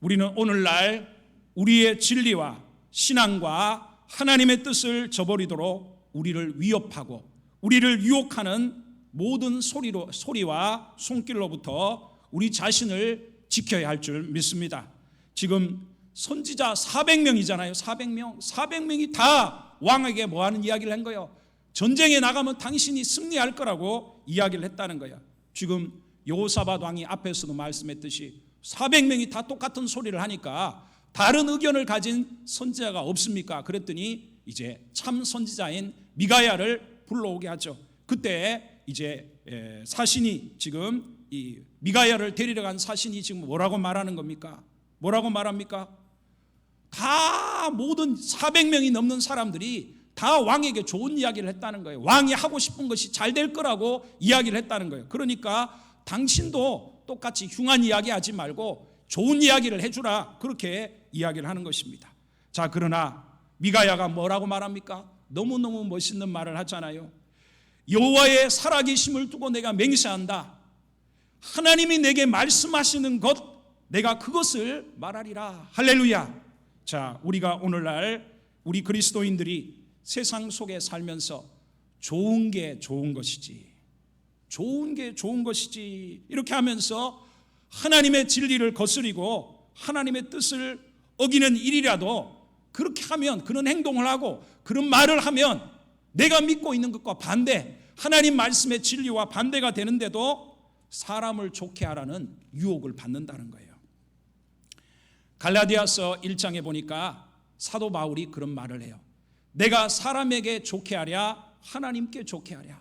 우리는 오늘날 우리의 진리와 신앙과 하나님의 뜻을 저버리도록 우리를 위협하고 우리를 유혹하는 모든 소리와 손길로부터 우리 자신을 지켜야 할 줄 믿습니다. 지금 선지자 400명이잖아요. 400명이 다 왕에게 뭐하는 이야기를 한 거예요? 전쟁에 나가면 당신이 승리할 거라고 이야기를 했다는 거예요. 지금 여호사밧 왕이 앞에서도 말씀했듯이 400명이 다 똑같은 소리를 하니까 다른 의견을 가진 선지자가 없습니까? 그랬더니 이제 참 선지자인 미가야를 불러오게 하죠. 그때 이제 사신이 지금 이 미가야를 데리러 간 사신이 지금 뭐라고 말하는 겁니까? 뭐라고 말합니까? 다 모든 400명이 넘는 사람들이 다 왕에게 좋은 이야기를 했다는 거예요. 왕이 하고 싶은 것이 잘 될 거라고 이야기를 했다는 거예요. 그러니까 당신도 똑같이 흉한 이야기 하지 말고 좋은 이야기를 해주라, 그렇게 이야기를 하는 것입니다. 자, 그러나 미가야가 뭐라고 말합니까? 너무너무 멋있는 말을 하잖아요. 여호와의 살아계심을 두고 내가 맹세한다. 하나님이 내게 말씀하시는 것, 내가 그것을 말하리라. 할렐루야. 자, 우리가 오늘날 우리 그리스도인들이 세상 속에 살면서 좋은 게 좋은 것이지, 좋은 게 좋은 것이지 이렇게 하면서 하나님의 진리를 거스리고 하나님의 뜻을 어기는 일이라도 그렇게 하면, 그런 행동을 하고 그런 말을 하면 내가 믿고 있는 것과 반대, 하나님 말씀의 진리와 반대가 되는데도 사람을 좋게 하라는 유혹을 받는다는 거예요. 갈라디아서 1장에 보니까 사도 바울이 그런 말을 해요. 내가 사람에게 좋게 하랴 하나님께 좋게 하랴,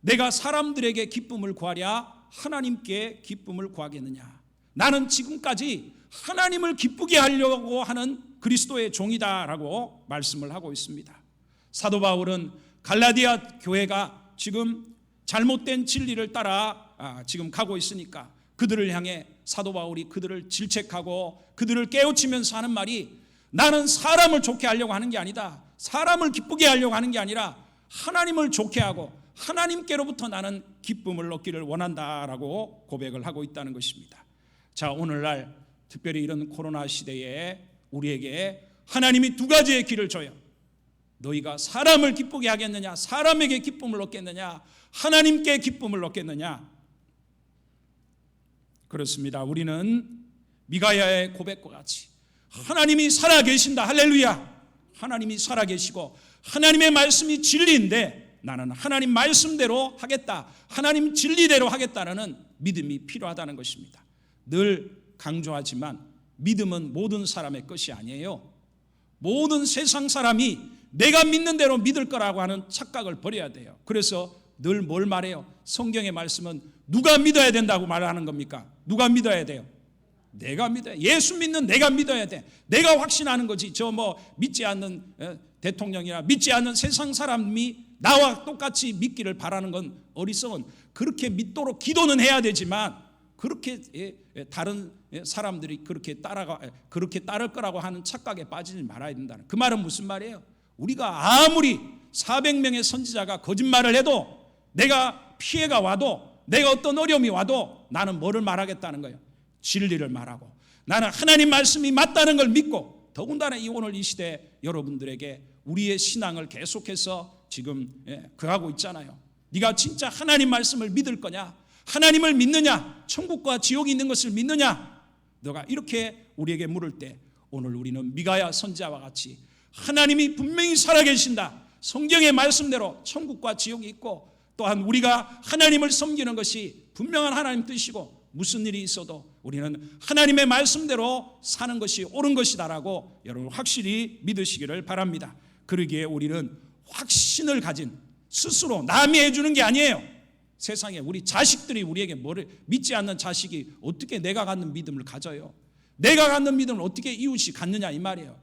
내가 사람들에게 기쁨을 구하랴 하나님께 기쁨을 구하겠느냐. 나는 지금까지 하나님을 기쁘게 하려고 하는 그리스도의 종이다라고 말씀을 하고 있습니다. 사도 바울은 갈라디아 교회가 지금 잘못된 진리를 따라 지금 가고 있으니까 그들을 향해 사도 바울이 그들을 질책하고 그들을 깨우치면서 하는 말이, 나는 사람을 좋게 하려고 하는 게 아니다, 사람을 기쁘게 하려고 하는 게 아니라 하나님을 좋게 하고 하나님께로부터 나는 기쁨을 얻기를 원한다라고 고백을 하고 있다는 것입니다. 자, 오늘날 특별히 이런 코로나 시대에 우리에게 하나님이 두 가지의 길을 줘요. 너희가 사람을 기쁘게 하겠느냐, 사람에게 기쁨을 얻겠느냐, 하나님께 기쁨을 얻겠느냐. 그렇습니다. 우리는 미가야의 고백과 같이 하나님이 살아계신다, 할렐루야. 하나님이 살아계시고 하나님의 말씀이 진리인데 나는 하나님 말씀대로 하겠다, 하나님 진리대로 하겠다라는 믿음이 필요하다는 것입니다. 늘 강조하지만 믿음은 모든 사람의 것이 아니에요. 모든 세상 사람이 내가 믿는 대로 믿을 거라고 하는 착각을 버려야 돼요. 그래서 늘 뭘 말해요? 성경의 말씀은 누가 믿어야 된다고 말하는 겁니까? 누가 믿어야 돼요? 내가 믿어야, 예수 믿는 내가 믿어야 돼. 내가 확신하는 거지. 저 믿지 않는 대통령이나 믿지 않는 세상 사람이 나와 똑같이 믿기를 바라는 건 어리석은, 그렇게 믿도록 기도는 해야 되지만 그렇게 다른 사람들이 그렇게 따를 거라고 하는 착각에 빠지지 말아야 된다는, 그 말은 무슨 말이에요? 우리가 아무리 400명의 선지자가 거짓말을 해도, 내가 피해가 와도, 내가 어떤 어려움이 와도 나는 뭐를 말하겠다는 거예요? 진리를 말하고 나는 하나님 말씀이 맞다는 걸 믿고, 더군다나 오늘 이 시대 여러분들에게 우리의 신앙을 계속해서 지금 그하고 있잖아요. 네가 진짜 하나님 말씀을 믿을 거냐, 하나님을 믿느냐, 천국과 지옥이 있는 것을 믿느냐, 너가 이렇게 우리에게 물을 때 오늘 우리는 미가야 선지자와 같이 하나님이 분명히 살아계신다, 성경의 말씀대로 천국과 지옥이 있고, 또한 우리가 하나님을 섬기는 것이 분명한 하나님 뜻이고, 무슨 일이 있어도 우리는 하나님의 말씀대로 사는 것이 옳은 것이다라고 여러분 확실히 믿으시기를 바랍니다. 그러기에 우리는 확신을 가진, 스스로 남이 해주는 게 아니에요. 세상에 우리 자식들이 우리에게 뭐를, 믿지 않는 자식이 어떻게 내가 갖는 믿음을 가져요? 내가 갖는 믿음을 어떻게 이웃이 갖느냐 이 말이에요.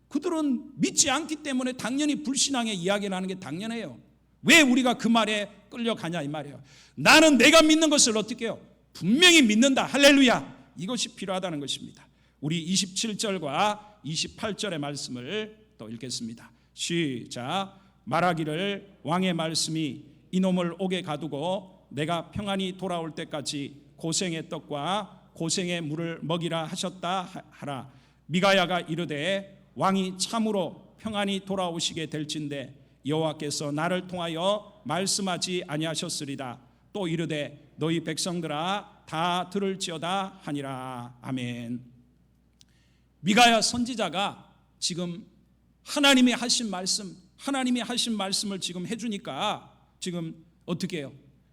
그들은 믿지 않기 때문에 당연히 불신앙의 이야기를 하는 게 당연해요. 왜 우리가 그 말에 끌려가냐 이 말이에요. 나는 내가 믿는 것을 어떻게 해요? 분명히 믿는다, 할렐루야. 이것이 필요하다는 것입니다. 우리 27절과 28절의 말씀을 또 읽겠습니다. 시작. 말하기를 왕의 말씀이 이놈을 옥에 가두고 내가 평안히 돌아올 때까지 고생의 떡과 고생의 물을 먹이라 하셨다 하라. 미가야가 이르되 왕이 참으로 평안히 돌아오시게 될진대 여호와께서 나를 통하여 말씀하지 아니하셨으리다. 또 이르되 너희 백성들아 다 들을지어다 하니라. 아멘. 미가야 선지자가 지금 하나님이 하신 말씀을 지금 해주니까 지금 어떻게 해요?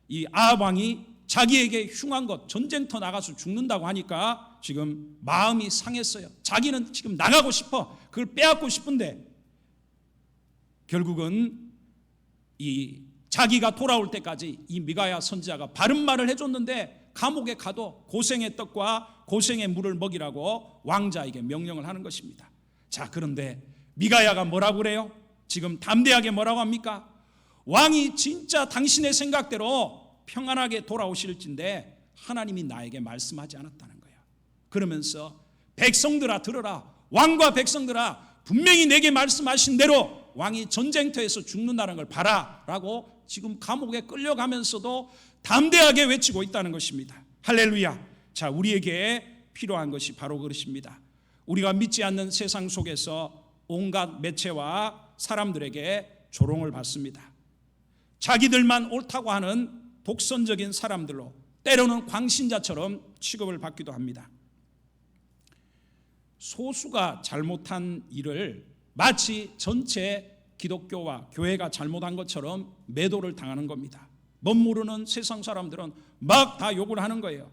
이 아합 왕이 자기에게 흉한 것, 전쟁터 나가서 죽는다고 하니까 지금 마음이 상했어요. 자기는 지금 나가고 싶어. 그걸 빼앗고 싶은데 결국은 이 자기가 돌아올 때까지 이 미가야 선지자가 바른 말을 해줬는데 감옥에 가도 고생의 떡과 고생의 물을 먹이라고 왕자에게 명령을 하는 것입니다. 자, 그런데 미가야가 뭐라고 그래요? 지금 담대하게 뭐라고 합니까? 왕이 진짜 당신의 생각대로 평안하게 돌아오실진데 하나님이 나에게 말씀하지 않았다는 거예요. 그러면서 백성들아 들어라. 왕과 백성들아, 분명히 내게 말씀하신 대로 왕이 전쟁터에서 죽는다는 걸 봐라 라고 지금 감옥에 끌려가면서도 담대하게 외치고 있다는 것입니다. 할렐루야. 자, 우리에게 필요한 것이 바로 그것입니다. 우리가 믿지 않는 세상 속에서 온갖 매체와 사람들에게 조롱을 받습니다. 자기들만 옳다고 하는 독선적인 사람들로, 때로는 광신자처럼 취급을 받기도 합니다. 소수가 잘못한 일을 마치 전체 기독교와 교회가 잘못한 것처럼 매도를 당하는 겁니다. 못 모르는 세상 사람들은 막 다 욕을 하는 거예요.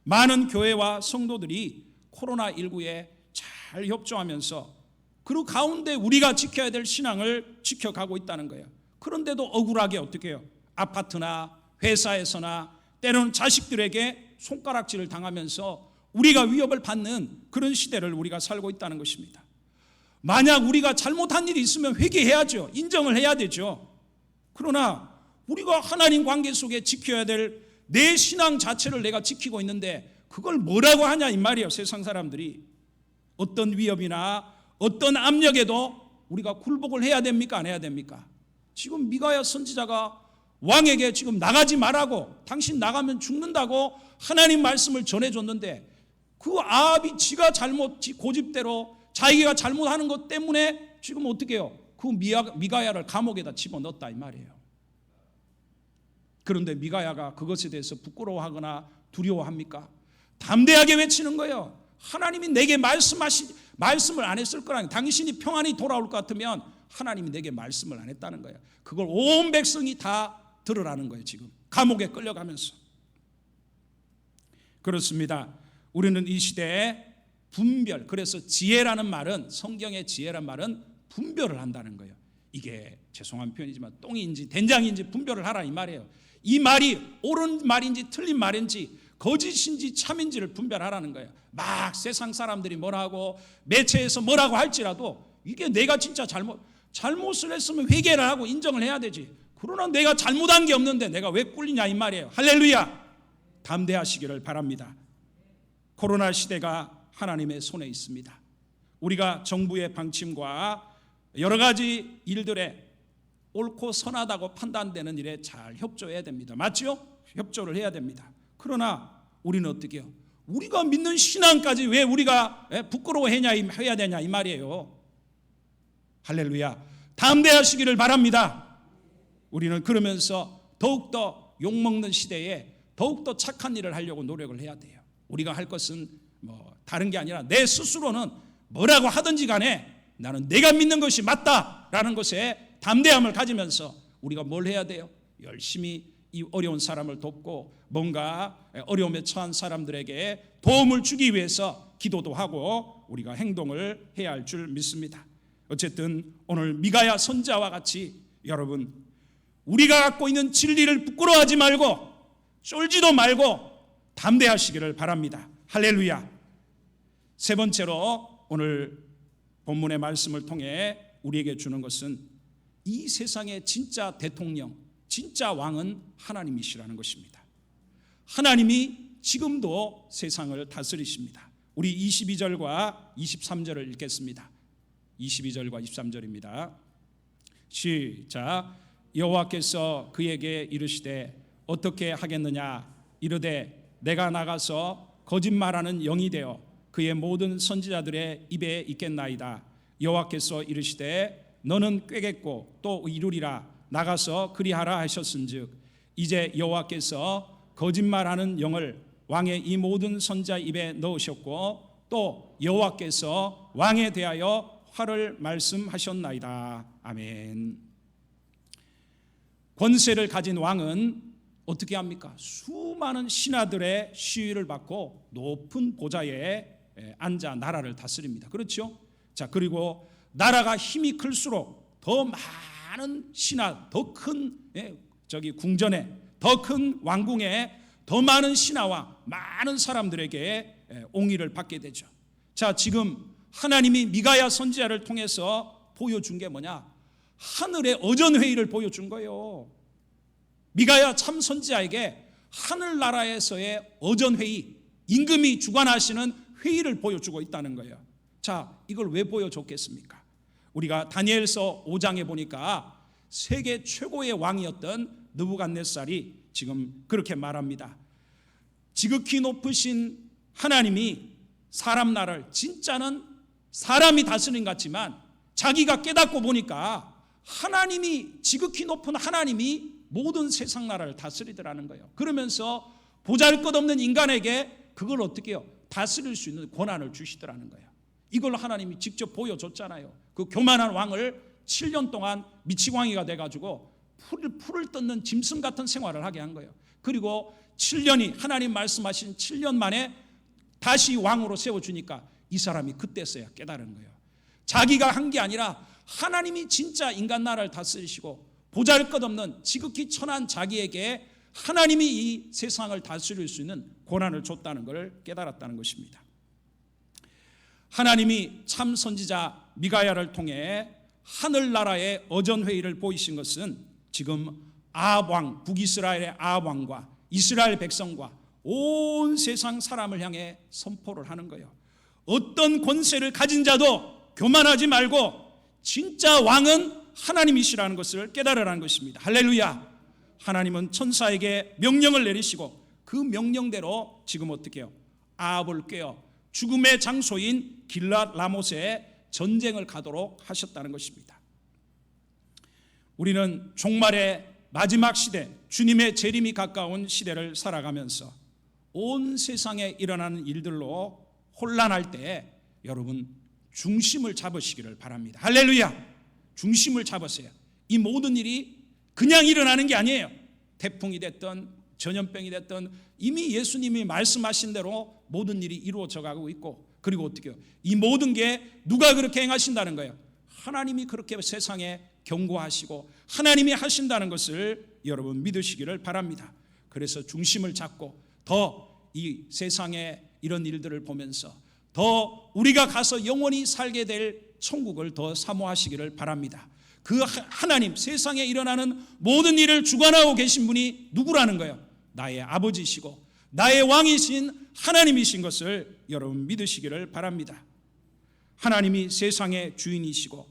많은 교회와 성도들이 코로나19에 잘 협조하면서 그 가운데 우리가 지켜야 될 신앙을 지켜가고 있다는 거예요. 그런데도 억울하게 어떻게 해요? 아파트나 회사에서나 때로는 자식들에게 손가락질을 당하면서 우리가 위협을 받는 그런 시대를 우리가 살고 있다는 것입니다. 만약 우리가 잘못한 일이 있으면 회개해야죠. 인정을 해야 되죠. 그러나 우리가 하나님 관계 속에 지켜야 될 내 신앙 자체를 내가 지키고 있는데 그걸 뭐라고 하냐 이 말이에요. 세상 사람들이. 어떤 위협이나 어떤 압력에도 우리가 굴복을 해야 됩니까? 안 해야 됩니까? 지금 미가야 선지자가 왕에게 지금 나가지 말라고, 당신 나가면 죽는다고 하나님 말씀을 전해줬는데 그 아합이 지가 고집대로 자기가 잘못하는 것 때문에 지금 어떻게 해요? 그 미가야를 감옥에다 집어넣었다 이 말이에요. 그런데 미가야가 그것에 대해서 부끄러워하거나 두려워합니까? 담대하게 외치는 거예요. 하나님이 내게 말씀을 안 했을 거라니. 당신이 평안히 돌아올 것 같으면 하나님이 내게 말씀을 안 했다는 거예요. 그걸 온 백성이 다 들으라는 거예요. 지금 감옥에 끌려가면서. 그렇습니다. 우리는 이 시대에 분별, 그래서 지혜라는 말은, 성경의 지혜란 말은 분별을 한다는 거예요. 이게 죄송한 표현이지만 똥인지 된장인지 분별을 하라 이 말이에요. 이 말이 옳은 말인지 틀린 말인지 거짓인지 참인지를 분별하라는 거예요. 막 세상 사람들이 뭐라고 매체에서 뭐라고 할지라도 이게 내가 진짜 잘못을 했으면 회개를 하고 인정을 해야 되지. 그러나 내가 잘못한 게 없는데 내가 왜 꿀리냐 이 말이에요. 할렐루야. 담대하시기를 바랍니다. 코로나 시대가 하나님의 손에 있습니다. 우리가 정부의 방침과 여러 가지 일들에 옳고 선하다고 판단되는 일에 잘 협조해야 됩니다. 맞죠? 협조를 해야 됩니다. 그러나 우리는 어떻게 해요? 우리가 믿는 신앙까지 왜 우리가 부끄러워해야 되냐 이 말이에요. 할렐루야. 담대하시기를 바랍니다. 우리는 그러면서 더욱더 욕먹는 시대에 더욱더 착한 일을 하려고 노력을 해야 돼요. 우리가 할 것은 다른 게 아니라 내 스스로는 뭐라고 하든지 간에 나는 내가 믿는 것이 맞다라는 것에 담대함을 가지면서 우리가 뭘 해야 돼요? 열심히 이 어려운 사람을 돕고 뭔가 어려움에 처한 사람들에게 도움을 주기 위해서 기도도 하고 우리가 행동을 해야 할 줄 믿습니다. 어쨌든 오늘 미가야 선지자와 같이 여러분 우리가 갖고 있는 진리를 부끄러워하지 말고 쫄지도 말고 담대하시기를 바랍니다. 할렐루야. 세 번째로 오늘 본문의 말씀을 통해 우리에게 주는 것은 이 세상의 진짜 대통령, 진짜 왕은 하나님이시라는 것입니다. 하나님이 지금도 세상을 다스리십니다. 우리 22절과 23절을 읽겠습니다. 22절과 23절입니다. 시작. 여호와께서 그에게 이르시되 어떻게 하겠느냐 이르되 내가 나가서 거짓말하는 영이 되어 그의 모든 선지자들의 입에 있겠나이다. 여호와께서 이르시되 너는 꾀겠고 또 이루리라. 나가서 그리하라 하셨은즉 이제 여호와께서 거짓말하는 영을 왕의 이 모든 선지자 입에 넣으셨고 또 여호와께서 왕에 대하여 화를 말씀하셨나이다. 아멘. 권세를 가진 왕은 어떻게 합니까? 수많은 신하들의 시위를 받고 높은 보좌에 앉아 나라를 다스립니다. 그렇죠? 자, 그리고 나라가 힘이 클수록 더 많은 신하, 더 큰 궁전에, 더 큰 왕궁에 더 많은 신하와 많은 사람들에게 옹의를 받게 되죠. 자, 지금 하나님이 미가야 선지자를 통해서 보여준 게 뭐냐? 하늘의 어전회의를 보여준 거예요. 미가야 참 선지자에게 하늘나라에서의 어전회의, 임금이 주관하시는 회의를 보여주고 있다는 거예요. 자, 이걸 왜 보여줬겠습니까? 우리가 다니엘서 5장에 보니까 세계 최고의 왕이었던 느부갓네살이 지금 그렇게 말합니다. 지극히 높으신 하나님이 사람 나라를, 진짜는 사람이 다스린 것 같지만 자기가 깨닫고 보니까 하나님이, 지극히 높은 하나님이 모든 세상 나라를 다스리더라는 거예요. 그러면서 보잘것없는 인간에게 그걸 어떻게 해요? 다스릴 수 있는 권한을 주시더라는 거예요. 이걸 하나님이 직접 보여줬잖아요. 그 교만한 왕을 7년 동안 미치광이가 돼가지고 풀을 뜯는 짐승 같은 생활을 하게 한 거예요. 그리고 7년이, 하나님 말씀하신 7년 만에 다시 왕으로 세워주니까 이 사람이 그때서야 깨달은 거예요. 자기가 한 게 아니라 하나님이 진짜 인간 나라를 다스리시고 보잘것없는 지극히 천한 자기에게 하나님이 이 세상을 다스릴 수 있는 권한을 줬다는 것을 깨달았다는 것입니다. 하나님이 참 선지자 미가야를 통해 하늘나라의 어전회의를 보이신 것은 지금 아합 왕, 북이스라엘의 아합 왕과 이스라엘 백성과 온 세상 사람을 향해 선포를 하는 거예요. 어떤 권세를 가진 자도 교만하지 말고 진짜 왕은 하나님이시라는 것을 깨달으라는 것입니다. 할렐루야. 하나님은 천사에게 명령을 내리시고 그 명령대로 지금 어떻게 해요? 아합을 꿰어 죽음의 장소인 길랏 라못에 전쟁을 가도록 하셨다는 것입니다. 우리는 종말의 마지막 시대, 주님의 재림이 가까운 시대를 살아가면서 온 세상에 일어나는 일들로 혼란할 때 여러분 중심을 잡으시기를 바랍니다. 할렐루야. 중심을 잡으세요. 이 모든 일이 그냥 일어나는 게 아니에요. 태풍이 됐든 전염병이 됐든 이미 예수님이 말씀하신 대로 모든 일이 이루어져 가고 있고, 그리고 어떻게 해요? 이 모든 게 누가 그렇게 행하신다는 거예요? 하나님이 그렇게 세상에 경고하시고 하나님이 하신다는 것을 여러분 믿으시기를 바랍니다. 그래서 중심을 잡고 더 이 세상에 이런 일들을 보면서 더 우리가 가서 영원히 살게 될 천국을 더 사모하시기를 바랍니다. 그 하나님, 세상에 일어나는 모든 일을 주관하고 계신 분이 누구라는 거예요? 나의 아버지시고 나의 왕이신 하나님이신 것을 여러분 믿으시기를 바랍니다. 하나님이 세상의 주인이시고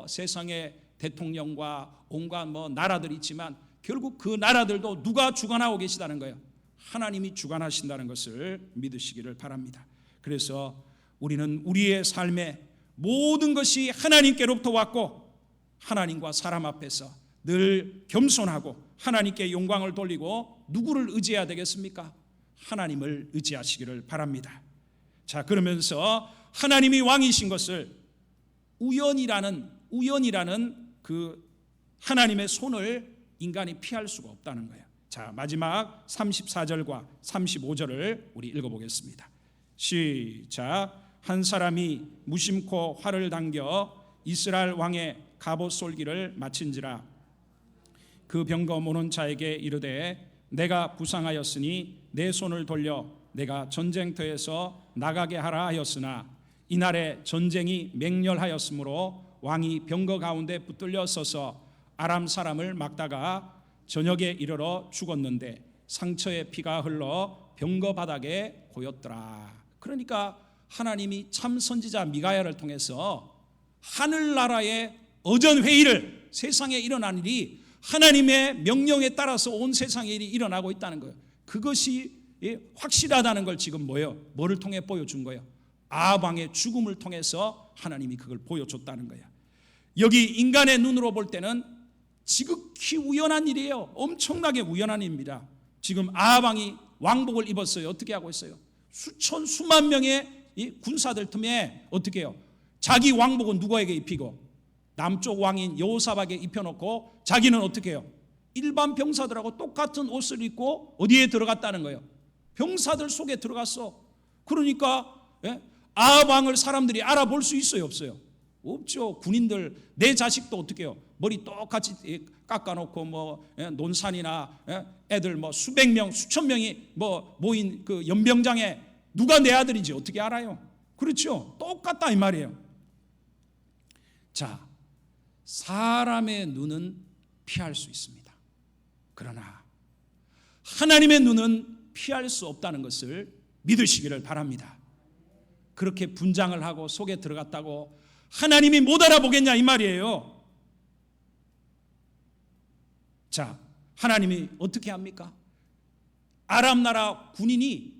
세상의 대통령과 온갖 나라들이 있지만 결국 그 나라들도 누가 주관하고 계시다는 거예요? 하나님이 주관하신다는 것을 믿으시기를 바랍니다. 그래서 우리는 우리의 삶에 모든 것이 하나님께로부터 왔고 하나님과 사람 앞에서 늘 겸손하고 하나님께 영광을 돌리고 누구를 의지해야 되겠습니까? 하나님을 의지하시기를 바랍니다. 자, 그러면서 하나님이 왕이신 것을 우연이라는 그 하나님의 손을 인간이 피할 수가 없다는 거예요. 자, 마지막 34절과 35절을 우리 읽어보겠습니다. 시작. 한 사람이 무심코 활을 당겨 이스라엘 왕의 갑옷 솔기를 마친지라. 그 병거 모는 자에게 이르되 내가 부상하였으니 내 손을 돌려 내가 전쟁터에서 나가게 하라 하였으나 이날에 전쟁이 맹렬하였으므로 왕이 병거 가운데 붙들려 서서 아람 사람을 막다가 저녁에 이르러 죽었는데 상처에 피가 흘러 병거 바닥에 고였더라. 그러니까 하나님이 참 선지자 미가야를 통해서 하늘나라의 어전회의를, 세상에 일어난 일이 하나님의 명령에 따라서 온 세상의 일이 일어나고 있다는 거예요. 그것이 확실하다는 걸 지금 뭐를 통해 보여준 거예요? 아합 왕의 죽음을 통해서 하나님이 그걸 보여줬다는 거예요. 여기 인간의 눈으로 볼 때는 지극히 우연한 일이에요. 엄청나게 우연한 일입니다. 지금 아합 왕이 왕복을 입었어요. 어떻게 하고 있어요? 수만 명의 이 군사들 틈에 어떻게 해요? 자기 왕복은 누구에게 입히고 남쪽 왕인 여호사밧에 입혀놓고 자기는 어떻게 해요? 일반 병사들하고 똑같은 옷을 입고 어디에 들어갔다는 거예요? 병사들 속에 들어갔어. 그러니까 아합 왕을 사람들이 알아볼 수 있어요, 없어요? 없죠. 군인들, 내 자식도 어떻게 해요? 머리 똑같이 깎아놓고 논산이나 애들 수백 명, 수천 명이 모인 그 연병장에 누가 내 아들인지 어떻게 알아요? 그렇죠. 똑같다 이 말이에요. 자, 사람의 눈은 피할 수 있습니다. 그러나 하나님의 눈은 피할 수 없다는 것을 믿으시기를 바랍니다. 그렇게 분장을 하고 속에 들어갔다고 하나님이 못 알아보겠냐 이 말이에요. 자, 하나님이 어떻게 합니까? 아람 나라 군인이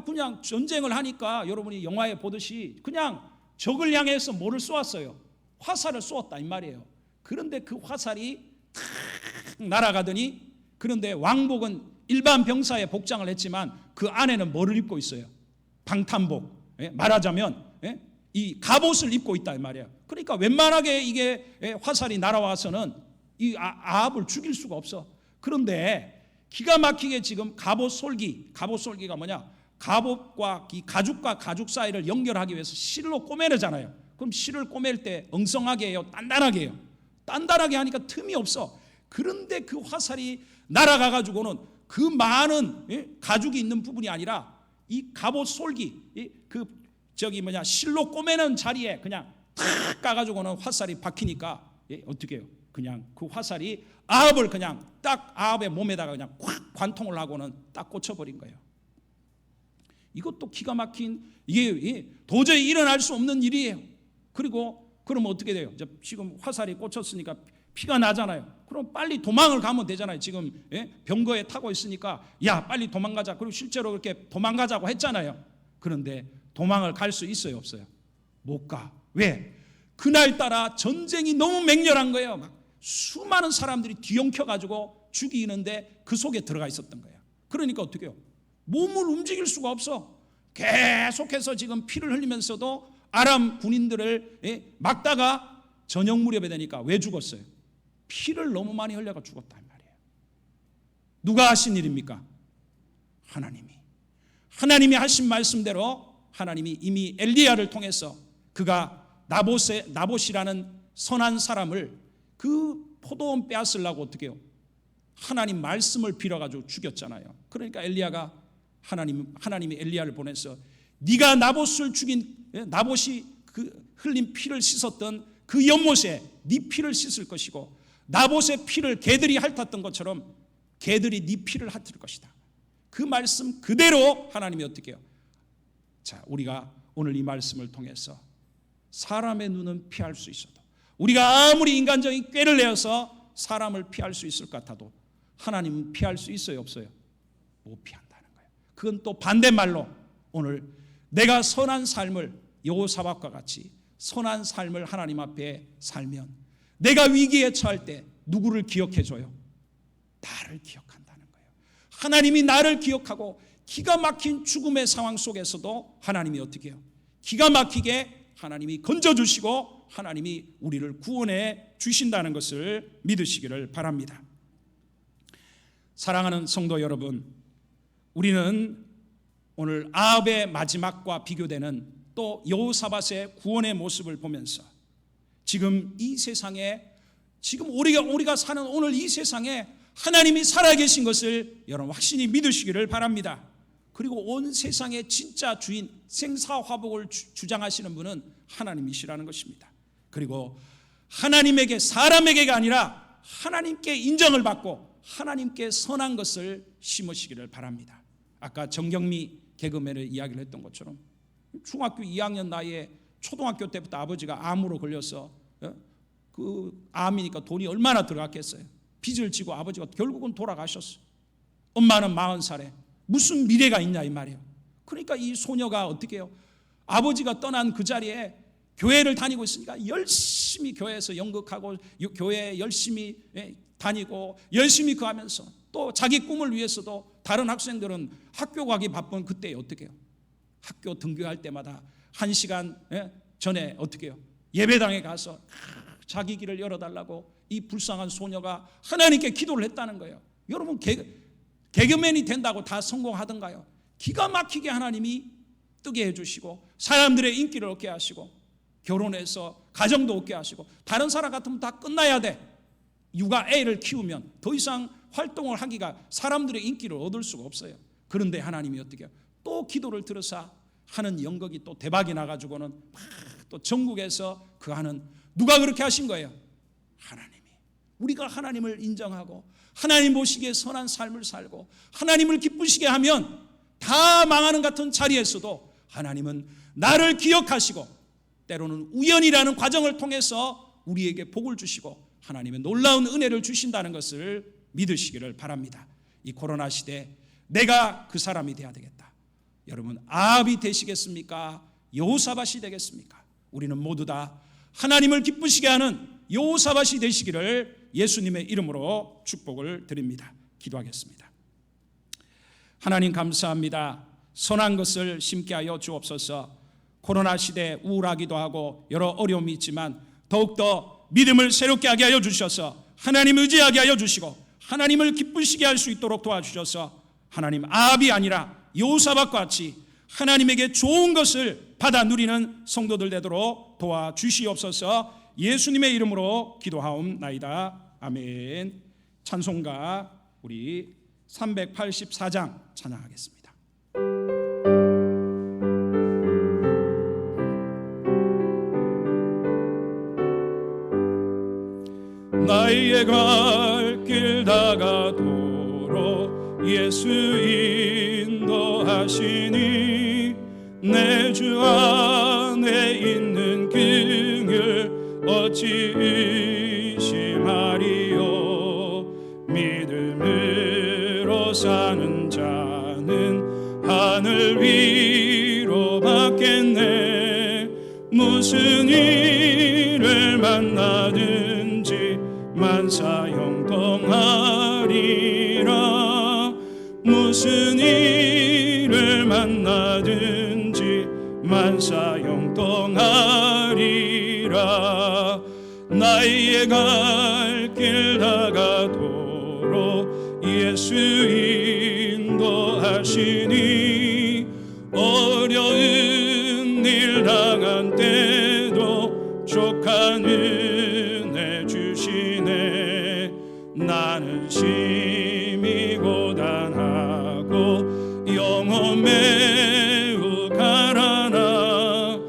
그냥 전쟁을 하니까 여러분이 영화에 보듯이 그냥 적을 향해서 뭐를 쏘았어요? 화살을 쏘았다 이 말이에요. 그런데 그 화살이 탁 날아가더니, 그런데 왕복은 일반 병사의 복장을 했지만 그 안에는 뭐를 입고 있어요? 방탄복. 말하자면 이 갑옷을 입고 있다 이 말이에요. 그러니까 웬만하게 이게 화살이 날아와서는 이 아합을 죽일 수가 없어. 그런데 기가 막히게 지금 갑옷 솔기가 뭐냐? 갑옷과 이 가죽과 가죽 사이를 연결하기 위해서 실로 꼬매잖아요. 그럼 실을 꼬맬 때 엉성하게 해요? 단단하게 해요? 단단하게 하니까 틈이 없어. 그런데 그 화살이 날아가 가지고는 그 많은 가죽이 있는 부분이 아니라 이 갑옷 솔기, 실로 꼬매는 자리에 그냥 탁 까가지고는 화살이 박히니까 어떻게 해요? 그냥 그 화살이 아합을 그냥 딱 아합의 몸에다가 그냥 콱 관통을 하고는 딱 꽂혀버린 거예요. 이것도 기가 막힌, 이게 도저히 일어날 수 없는 일이에요. 그리고 그러면 어떻게 돼요? 지금 화살이 꽂혔으니까 피가 나잖아요. 그럼 빨리 도망을 가면 되잖아요. 지금 병거에 타고 있으니까 야 빨리 도망가자. 그리고 실제로 그렇게 도망가자고 했잖아요. 그런데 도망을 갈 수 있어요, 없어요? 못 가. 왜? 그날따라 전쟁이 너무 맹렬한 거예요. 막 수많은 사람들이 뒤엉켜가지고 죽이는데 그 속에 들어가 있었던 거예요. 그러니까 어떻게 해요? 몸을 움직일 수가 없어. 계속해서 지금 피를 흘리면서도 아람 군인들을 막다가 저녁 무렵에 되니까 왜 죽었어요? 피를 너무 많이 흘려가 죽었단 말이에요. 누가 하신 일입니까? 하나님이 하신 말씀대로 하나님이 이미 엘리야를 통해서 그가 나봇이라는 선한 사람을 그 포도원 빼앗으려고 어떻게 해요? 하나님 말씀을 빌어가지고 죽였잖아요. 그러니까 엘리야가 하나님이 엘리야를 보내서 네가 나봇을 죽인, 나봇이 그 흘린 피를 씻었던 그 연못에 네 피를 씻을 것이고 나봇의 피를 개들이 핥았던 것처럼 개들이 네 피를 핥을 것이다. 그 말씀 그대로 하나님이 어떻게 해요? 자, 우리가 오늘 이 말씀을 통해서 사람의 눈은 피할 수 있어도, 우리가 아무리 인간적인 꾀를 내어서 사람을 피할 수 있을 것 같아도 하나님은 피할 수 있어요, 없어요? 못 피한다는 거예요. 그건 또 반대말로 오늘 내가 선한 삶을 여호사밧과 같이 선한 삶을 하나님 앞에 살면 내가 위기에 처할 때 누구를 기억해줘요? 나를 기억한다는 거예요. 하나님이 나를 기억하고 기가 막힌 죽음의 상황 속에서도 하나님이 어떻게 해요? 기가 막히게 하나님이 건져주시고 하나님이 우리를 구원해 주신다는 것을 믿으시기를 바랍니다. 사랑하는 성도 여러분, 우리는 오늘 아합의 마지막과 비교되는 또 여호사밧의 구원의 모습을 보면서 지금 이 세상에, 지금 우리가 사는 오늘 이 세상에 하나님이 살아계신 것을 여러분 확신히 믿으시기를 바랍니다. 그리고 온 세상의 진짜 주인, 생사화복을 주장하시는 분은 하나님이시라는 것입니다. 그리고 하나님에게, 사람에게가 아니라 하나님께 인정을 받고 하나님께 선한 것을 심으시기를 바랍니다. 아까 정경미 개그맨을 이야기를 했던 것처럼 중학교 2학년 나이에 초등학교 때부터 아버지가 암으로 걸려서 그 암이니까 돈이 얼마나 들어갔겠어요. 빚을 지고 아버지가 결국은 돌아가셨어. 엄마는 40살에 무슨 미래가 있냐 이 말이에요. 그러니까 이 소녀가 어떻게 해요? 아버지가 떠난 그 자리에 교회를 다니고 있으니까 열심히 교회에서 연극하고 교회에 열심히 다니고 열심히 하면서 또 자기 꿈을 위해서도 다른 학생들은 학교 가기 바쁜 그때 어떻게 해요? 학교 등교할 때마다 1시간 전에 어떻게 해요? 예배당에 가서 자기 길을 열어달라고 이 불쌍한 소녀가 하나님께 기도를 했다는 거예요. 여러분, 개그맨이 된다고 다 성공하던가요? 기가 막히게 하나님이 뜨게 해주시고 사람들의 인기를 얻게 하시고 결혼해서 가정도 얻게 하시고, 다른 사람 같으면 다 끝나야 돼. 육아 애를 키우면 더 이상 활동을 하기가, 사람들의 인기를 얻을 수가 없어요. 그런데 하나님이 어떻게 해요? 또 기도를 들으사 하는 연극이 또 대박이 나가지고는 막 또 전국에서 그 하는, 누가 그렇게 하신 거예요? 하나님이. 우리가 하나님을 인정하고 하나님 보시기에 선한 삶을 살고 하나님을 기쁘시게 하면 다 망하는 같은 자리에서도 하나님은 나를 기억하시고 때로는 우연이라는 과정을 통해서 우리에게 복을 주시고 하나님의 놀라운 은혜를 주신다는 것을 믿으시기를 바랍니다. 이 코로나 시대에 내가 그 사람이 되어야 되겠다. 여러분, 아합이 되시겠습니까? 여호사밧이 되겠습니까? 우리는 모두 다 하나님을 기쁘시게 하는 여호사밧이 되시기를 예수님의 이름으로 축복을 드립니다. 기도하겠습니다. 하나님 감사합니다. 선한 것을 심게 하여 주옵소서. 코로나 시대에 우울하기도 하고 여러 어려움이 있지만 더욱더 믿음을 새롭게 하게 하여 주셔서 하나님을 의지하게 하여 주시고 하나님을 기쁘시게 할 수 있도록 도와주셔서 하나님, 아합이 아니라 여호사밧과 같이 하나님에게 좋은 것을 받아 누리는 성도들 되도록 도와주시옵소서. 예수님의 이름으로 기도하옵나이다. 아멘. 찬송가 우리 384장 찬양하겠습니다. 나의 갈 길 다가도록 예수 인도하시니 내 주 안에 있는 긍휼 어찌 의심하리요. 믿음으로 사는 자는 하늘 위로 받겠네. 무슨 일을 만나든지 만사 형통하리라. 무슨 일을 만나든지 만사 형통하리라. 나의 갈 길 다가도록 예수 인도하시니 어려운 일 당한 때도 족한 은혜 주시네. 나는 심히 고단하고 영혼 매우 가라나.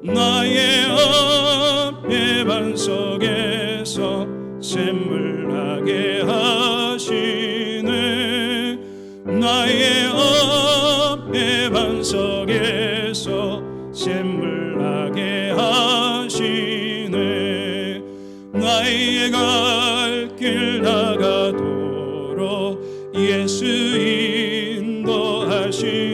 나의 앞에 반석에서 샘물 나게 하시네. 나의 앞에 반석에서 샘물 나게 하시네. 나의 갈 길 다가도록 예수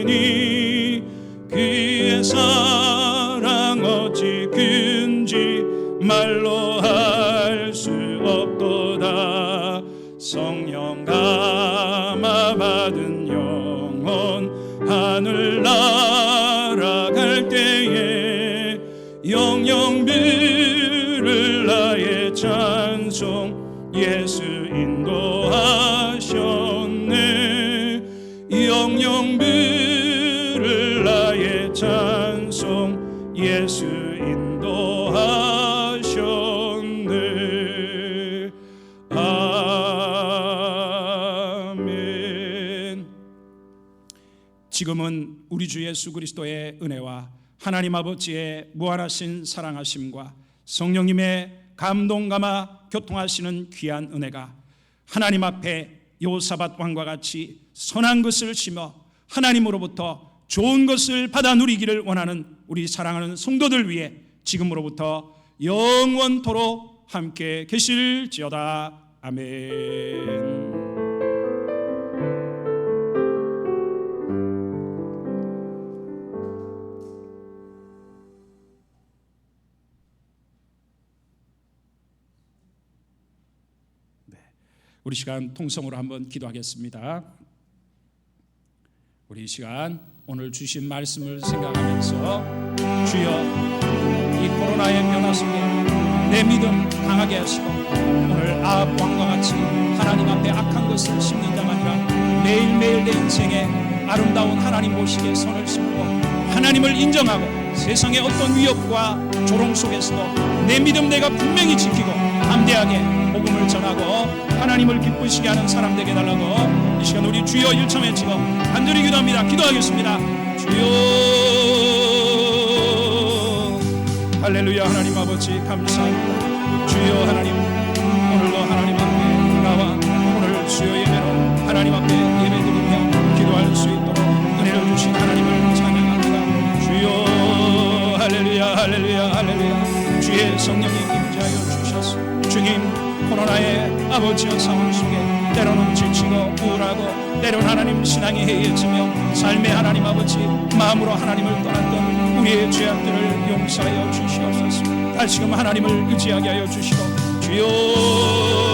인도하시니 그의 사랑 어찌 큰지 말로 할 수 없도다. 성령 감화 받은 영혼 하늘 날아갈 때에 영영 부를 나의 찬송 예수 인도하셨네. 영영 부를 나의 찬송 예수 인도하셨네. 아멘. 지금은 우리 주 예수 그리스도의 은혜와 하나님 아버지의 무한하신 사랑하심과 성령님의 감동 감화 교통하시는 귀한 은혜가 하나님 앞에 여호사밧 왕과 같이 선한 것을 심어 하나님으로부터 좋은 것을 받아 누리기를 원하는 우리 사랑하는 성도들 위해 지금으로부터 영원토록 함께 계실지어다. 아멘. 우리 시간 통성으로 한번 기도하겠습니다. 우리 시간 오늘 주신 말씀을 생각하면서 주여, 이 코로나의 변화 속에 내 믿음 강하게 하시고 오늘 아합 왕과 같이 하나님 앞에 악한 것을 심는 자가 아니라 매일매일 내 인생에 아름다운 하나님 보시기에 손을 심고 하나님을 인정하고 세상의 어떤 위협과 조롱 속에서도 내 믿음 내가 분명히 지키고 담대하게 복음을 전하고 하나님을 기쁘시게 하는 사람 되게 달라고 이 시간 우리 주여 일점 외치고 간절히 기도합니다. 기도하겠습니다. 주여 할렐루야. 하나님 아버지 감사합니다. 주여 하나님 오늘도 하나님 앞에 나와 오늘 주여 예배로 하나님 앞에 예배드리며 기도할 수 있도록 은혜를 주신 하나님을 찬양합니다. 주여 할렐루야 할렐루야 할렐루야. 주의 성령이 임재하여 주셔서 주님 코로나의 아버지의 상황 속에 때로는 지치고 우울하고 때로는 하나님 신앙이 해이해지며 삶의 하나님 아버지 마음으로 하나님을 떠났던 우리의 죄악들을 용서하여 주시옵소서. 다시금 하나님을 의지하게 하여 주시고 주여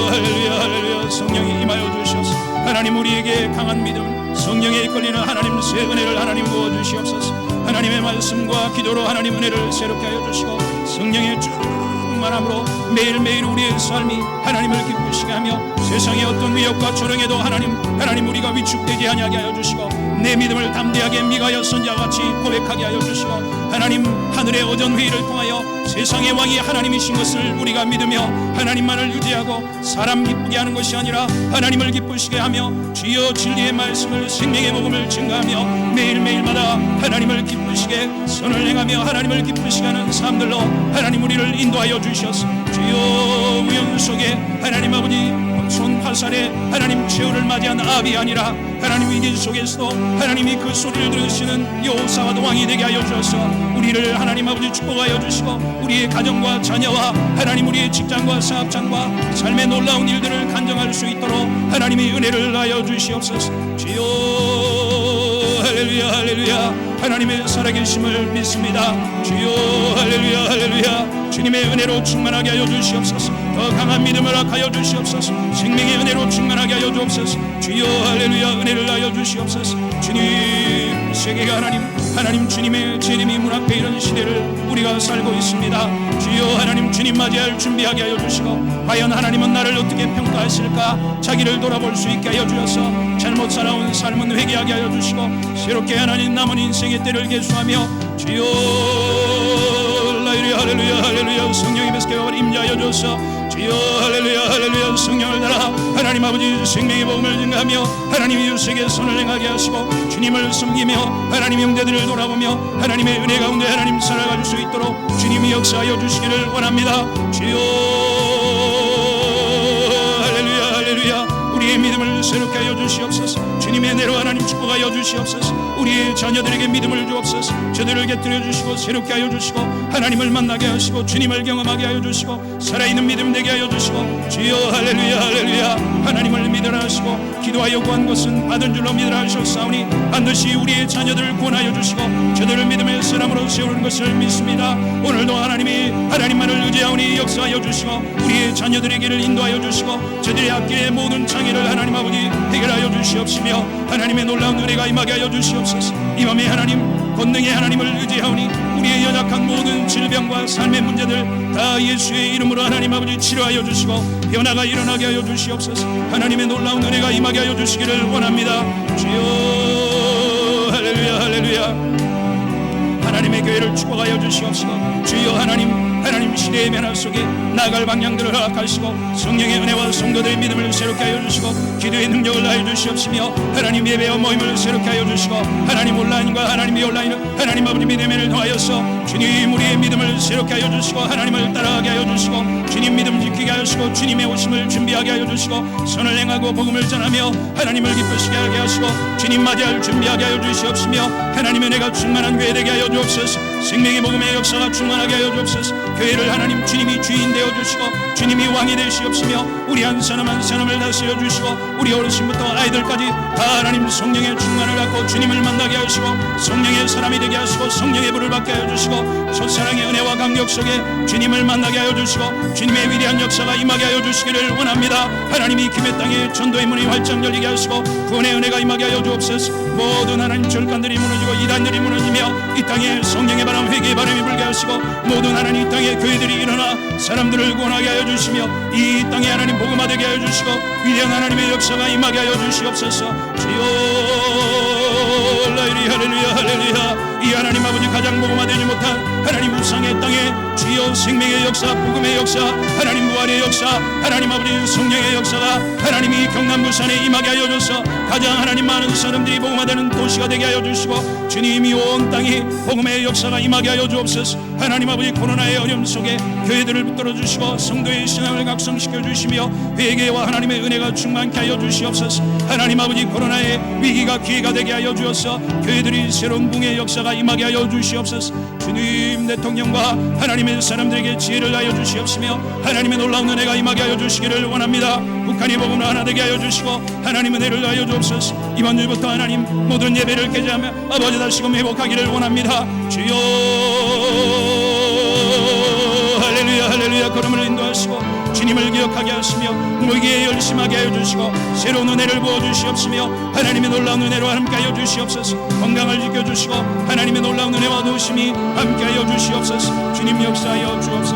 할렐루야 할렐루야. 성령이 임하여 주셔서 하나님 우리에게 강한 믿음 성령에 이끌리는 하나님 새 은혜를 하나님 부어주시옵소서. 하나님의 말씀과 기도로 하나님 은혜를 새롭게 하여 주시고 성령의 충만함으로 매일매일 우리의 삶이 하나님을 기쁘시게 하며 세상의 어떤 위협과 조롱에도 하나님 우리가 위축되지 아니하게 하여 주시고 내 믿음을 담대하게 미가야 선자와 같이 고백하게 하여 주시고 하나님 하늘의 오전 회의를 통하여 세상의 왕이 하나님이신 것을 우리가 믿으며 하나님만을 의지하고 사람 기쁘게 하는 것이 아니라 하나님을 기쁘시게 하며 주여 진리의 말씀을 생명의 복음을 증가하며 매일매일마다 하나님을 기쁘시게 선을 행하며 하나님을 기쁘시게 하는 사람들로 하나님 우리를 인도하여 주셔서 주여 우연 속에 하나님 아버지 손 화살에 하나님 최후를 맞이한 아합이 아니라 하나님 위기 속에서도 하나님이 그 소리를 들으시는 여호사밧 왕이 되게 하여 주셔서 우리를 하나님 아버지 축복하여 주시고 우리의 가정과 자녀와 하나님 우리의 직장과 사업장과 삶의 놀라운 일들을 간증할 수 있도록 하나님이 은혜를 하여 주시옵소서. 주여 할렐루야 할렐루야. 하나님의 살아계심을 믿습니다. 주여 할렐루야 할렐루야. 주님의 은혜로 충만하게 하여 주시옵소서. 더 강한 믿음을 하여 주시옵소서. 생명의 은혜로 충만하게 하여 주옵소서. 주여 할렐루야. 은혜를 하여 주시옵소서. 주님 세계가 하나님 주님의 재림이 문 앞에 이런 시대를 우리가 살고 있습니다. 주여 하나님 주님 맞이할 준비하게 하여 주시고 과연 하나님은 나를 어떻게 평가하실까 자기를 돌아볼 수 있게 하여 주셔서 잘못 살아온 삶은 회개하게 하여 주시고 새롭게 하나님 남은 인생의 때를 계수하며 주여 할렐루야 할렐루야. 성령이 뱃속에 임재하여 주셔서 주여 할렐루야 할렐루야. 성령을 따라 하나님 아버지 생명의 복음을 증가하며 하나님 이웃에게 손을 행하게 하시고 주님을 섬기며 하나님 형제들을 돌아보며 하나님의 은혜 가운데 하나님 살아갈 수 있도록 주님이 역사하여 주시기를 원합니다. 주여 할렐루야 할렐루야. 우리의 믿음을 새롭게 하여 주시옵소서. 주님의 은혜로 하나님 축복하여 주시옵소서. 우리의 자녀들에게 믿음을 주옵소서. 저들을 곁들여 주시고 새롭게 하여 주시고 하나님을 만나게 하시고 주님을 경험하게 하여 주시고 살아있는 믿음 되게 하여 주시고 주여 할렐루야 할렐루야. 하나님을 믿으라 하시고 기도하여 구한 것은 받은 줄로 믿으라 하셨사오니 반드시 우리의 자녀들을 구원하여 주시고 저들을 믿음의 사람으로 세우는 것을 믿습니다. 오늘도 하나님만을 의지하오니 역사하여 주시고 우리의 자녀들에게를 인도하여 주시고 저들의 앞길의 모든 장애를 하나님 아버지 해결하여 주시옵시며 하나님의 놀라운 은혜가 임하게 하여 주시옵소서. 이 밤에 하나님 권능의 하나님을 의지하오니 우리의 연약한 모든 질병과 삶의 문제들 다 예수의 이름으로 하나님 아버지 치료하여 주시고 변화가 일어나게 하여 주시옵소서. 하나님의 놀라운 은혜가 임하게 하여 주시기를 원합니다. 주여 할렐루야 할렐루야. 하나님의 교회를 축복하여 주시옵시고 주여 하나님 시대의 변화 속에 나아갈 방향들을 허락하시고 성령의 은혜와 성도들의 믿음을 새롭게 하여 주시고 기도의 능력을 하여 주시옵시며 하나님 예배와 모임을 새롭게 하여 주시고 하나님 온라인과 하나님의 온라인을 하나님 아버지 믿음을 통하여서 주님 우리의 믿음을 새롭게 하여 주시고 하나님을 따라가게 하여 주시고 주님 믿음 지키게 하시고 주님의 오심을 준비하게 하여 주시고 선을 행하고 복음을 전하며 하나님을 기쁘시게 하게 하시고 주님 맞이할 준비하게 하여 주시옵시며 하나님의 은혜가 충만한 교회 되게 하여 주옵소서. 생명의 복음의 역사가 충만하게 하여 주옵소서. 교회를 하나님 주님이 주인 되어 주시고 주님이 왕이 되시옵시며 우리 한 사람 한 사람을 다스려 주시고 우리 어르신부터 아이들까지 다 하나님 성령의 충만을 갖고 주님을 만나게 하시고 성령의 사람이 되게 하시고 성령의 불을 받게 하여 주시고 첫사랑의 은혜와 감격 속에 주님을 만나게 하여 주시고 주님의 위대한 역사가 임하게 하여 주시기를 원합니다. 하나님이 김해 땅에 전도의 문이 활짝 열리게 하시고 구원의 은혜가 임하게 하여 주옵소서. 모든 하나님 절간들이 무너지고 이단들이 무너지며 이 땅에 성령의 바람 회개의 바람이 불게 하시고 모든 하나님 이 땅에 교회들이 일어나 사람들을 구원하게 하여 주시며 이 땅에 하나님 복음화되게 하여 주시고 위대한 하나님의 역사가 임하게 하여 주시옵소서. 주여 할렐루야 할렐루야. 이 하나님 아버지 가장 복음화되지 못한 하나님 우상의 땅에 주여 생명의 역사 복음의 역사 하나님 부활의 역사 하나님 아버지 성령의 역사가 하나님이 경남 부산에 임하게 하여 주셔서 가장 하나님 많은 사람들이 복음화되는 도시가 되게 하여 주시고 주님이 온 땅이 복음의 역사가 임하게 하여 주옵소서. 하나님 아버지 코로나의 어려움 속에 교회들을 붙들어 주시고 성도의 신앙을 각성시켜 주시며 회개와 하나님의 은혜가 충만케 하여 주시옵소서. 하나님 아버지 코로나의 위기가 기회가 되게 하여 주셔서 교회들이 새로운 붕의 역사가 임하게 하여 주시옵소서. 주님 대통령과 하나님의 사람들에게 지혜를 하여 주시옵시며 하나님의 놀라운 은혜가 임하게 하여 주시기를 원합니다. 북한이 복음을 하나 되게 하여 주시고 하나님의 은혜를 하여 주옵소서. 이번 주부터 하나님 모든 예배를 개최하며 아버지 다시금 회복하기를 원합니다. 주여 할렐루야 할렐루야. 걸음을 인도하시고 주님을 기억하게 하시며 모이기에 열심하게 하여 주시고 새로운 은혜를 부어주시옵시며 하나님의 놀라운 은혜로 함께하여 주시옵소서. 건강을 지켜주시고 하나님의 놀라운 은혜와 도우심이 함께하여 주시옵소서. 주님 역사하여 주옵소서.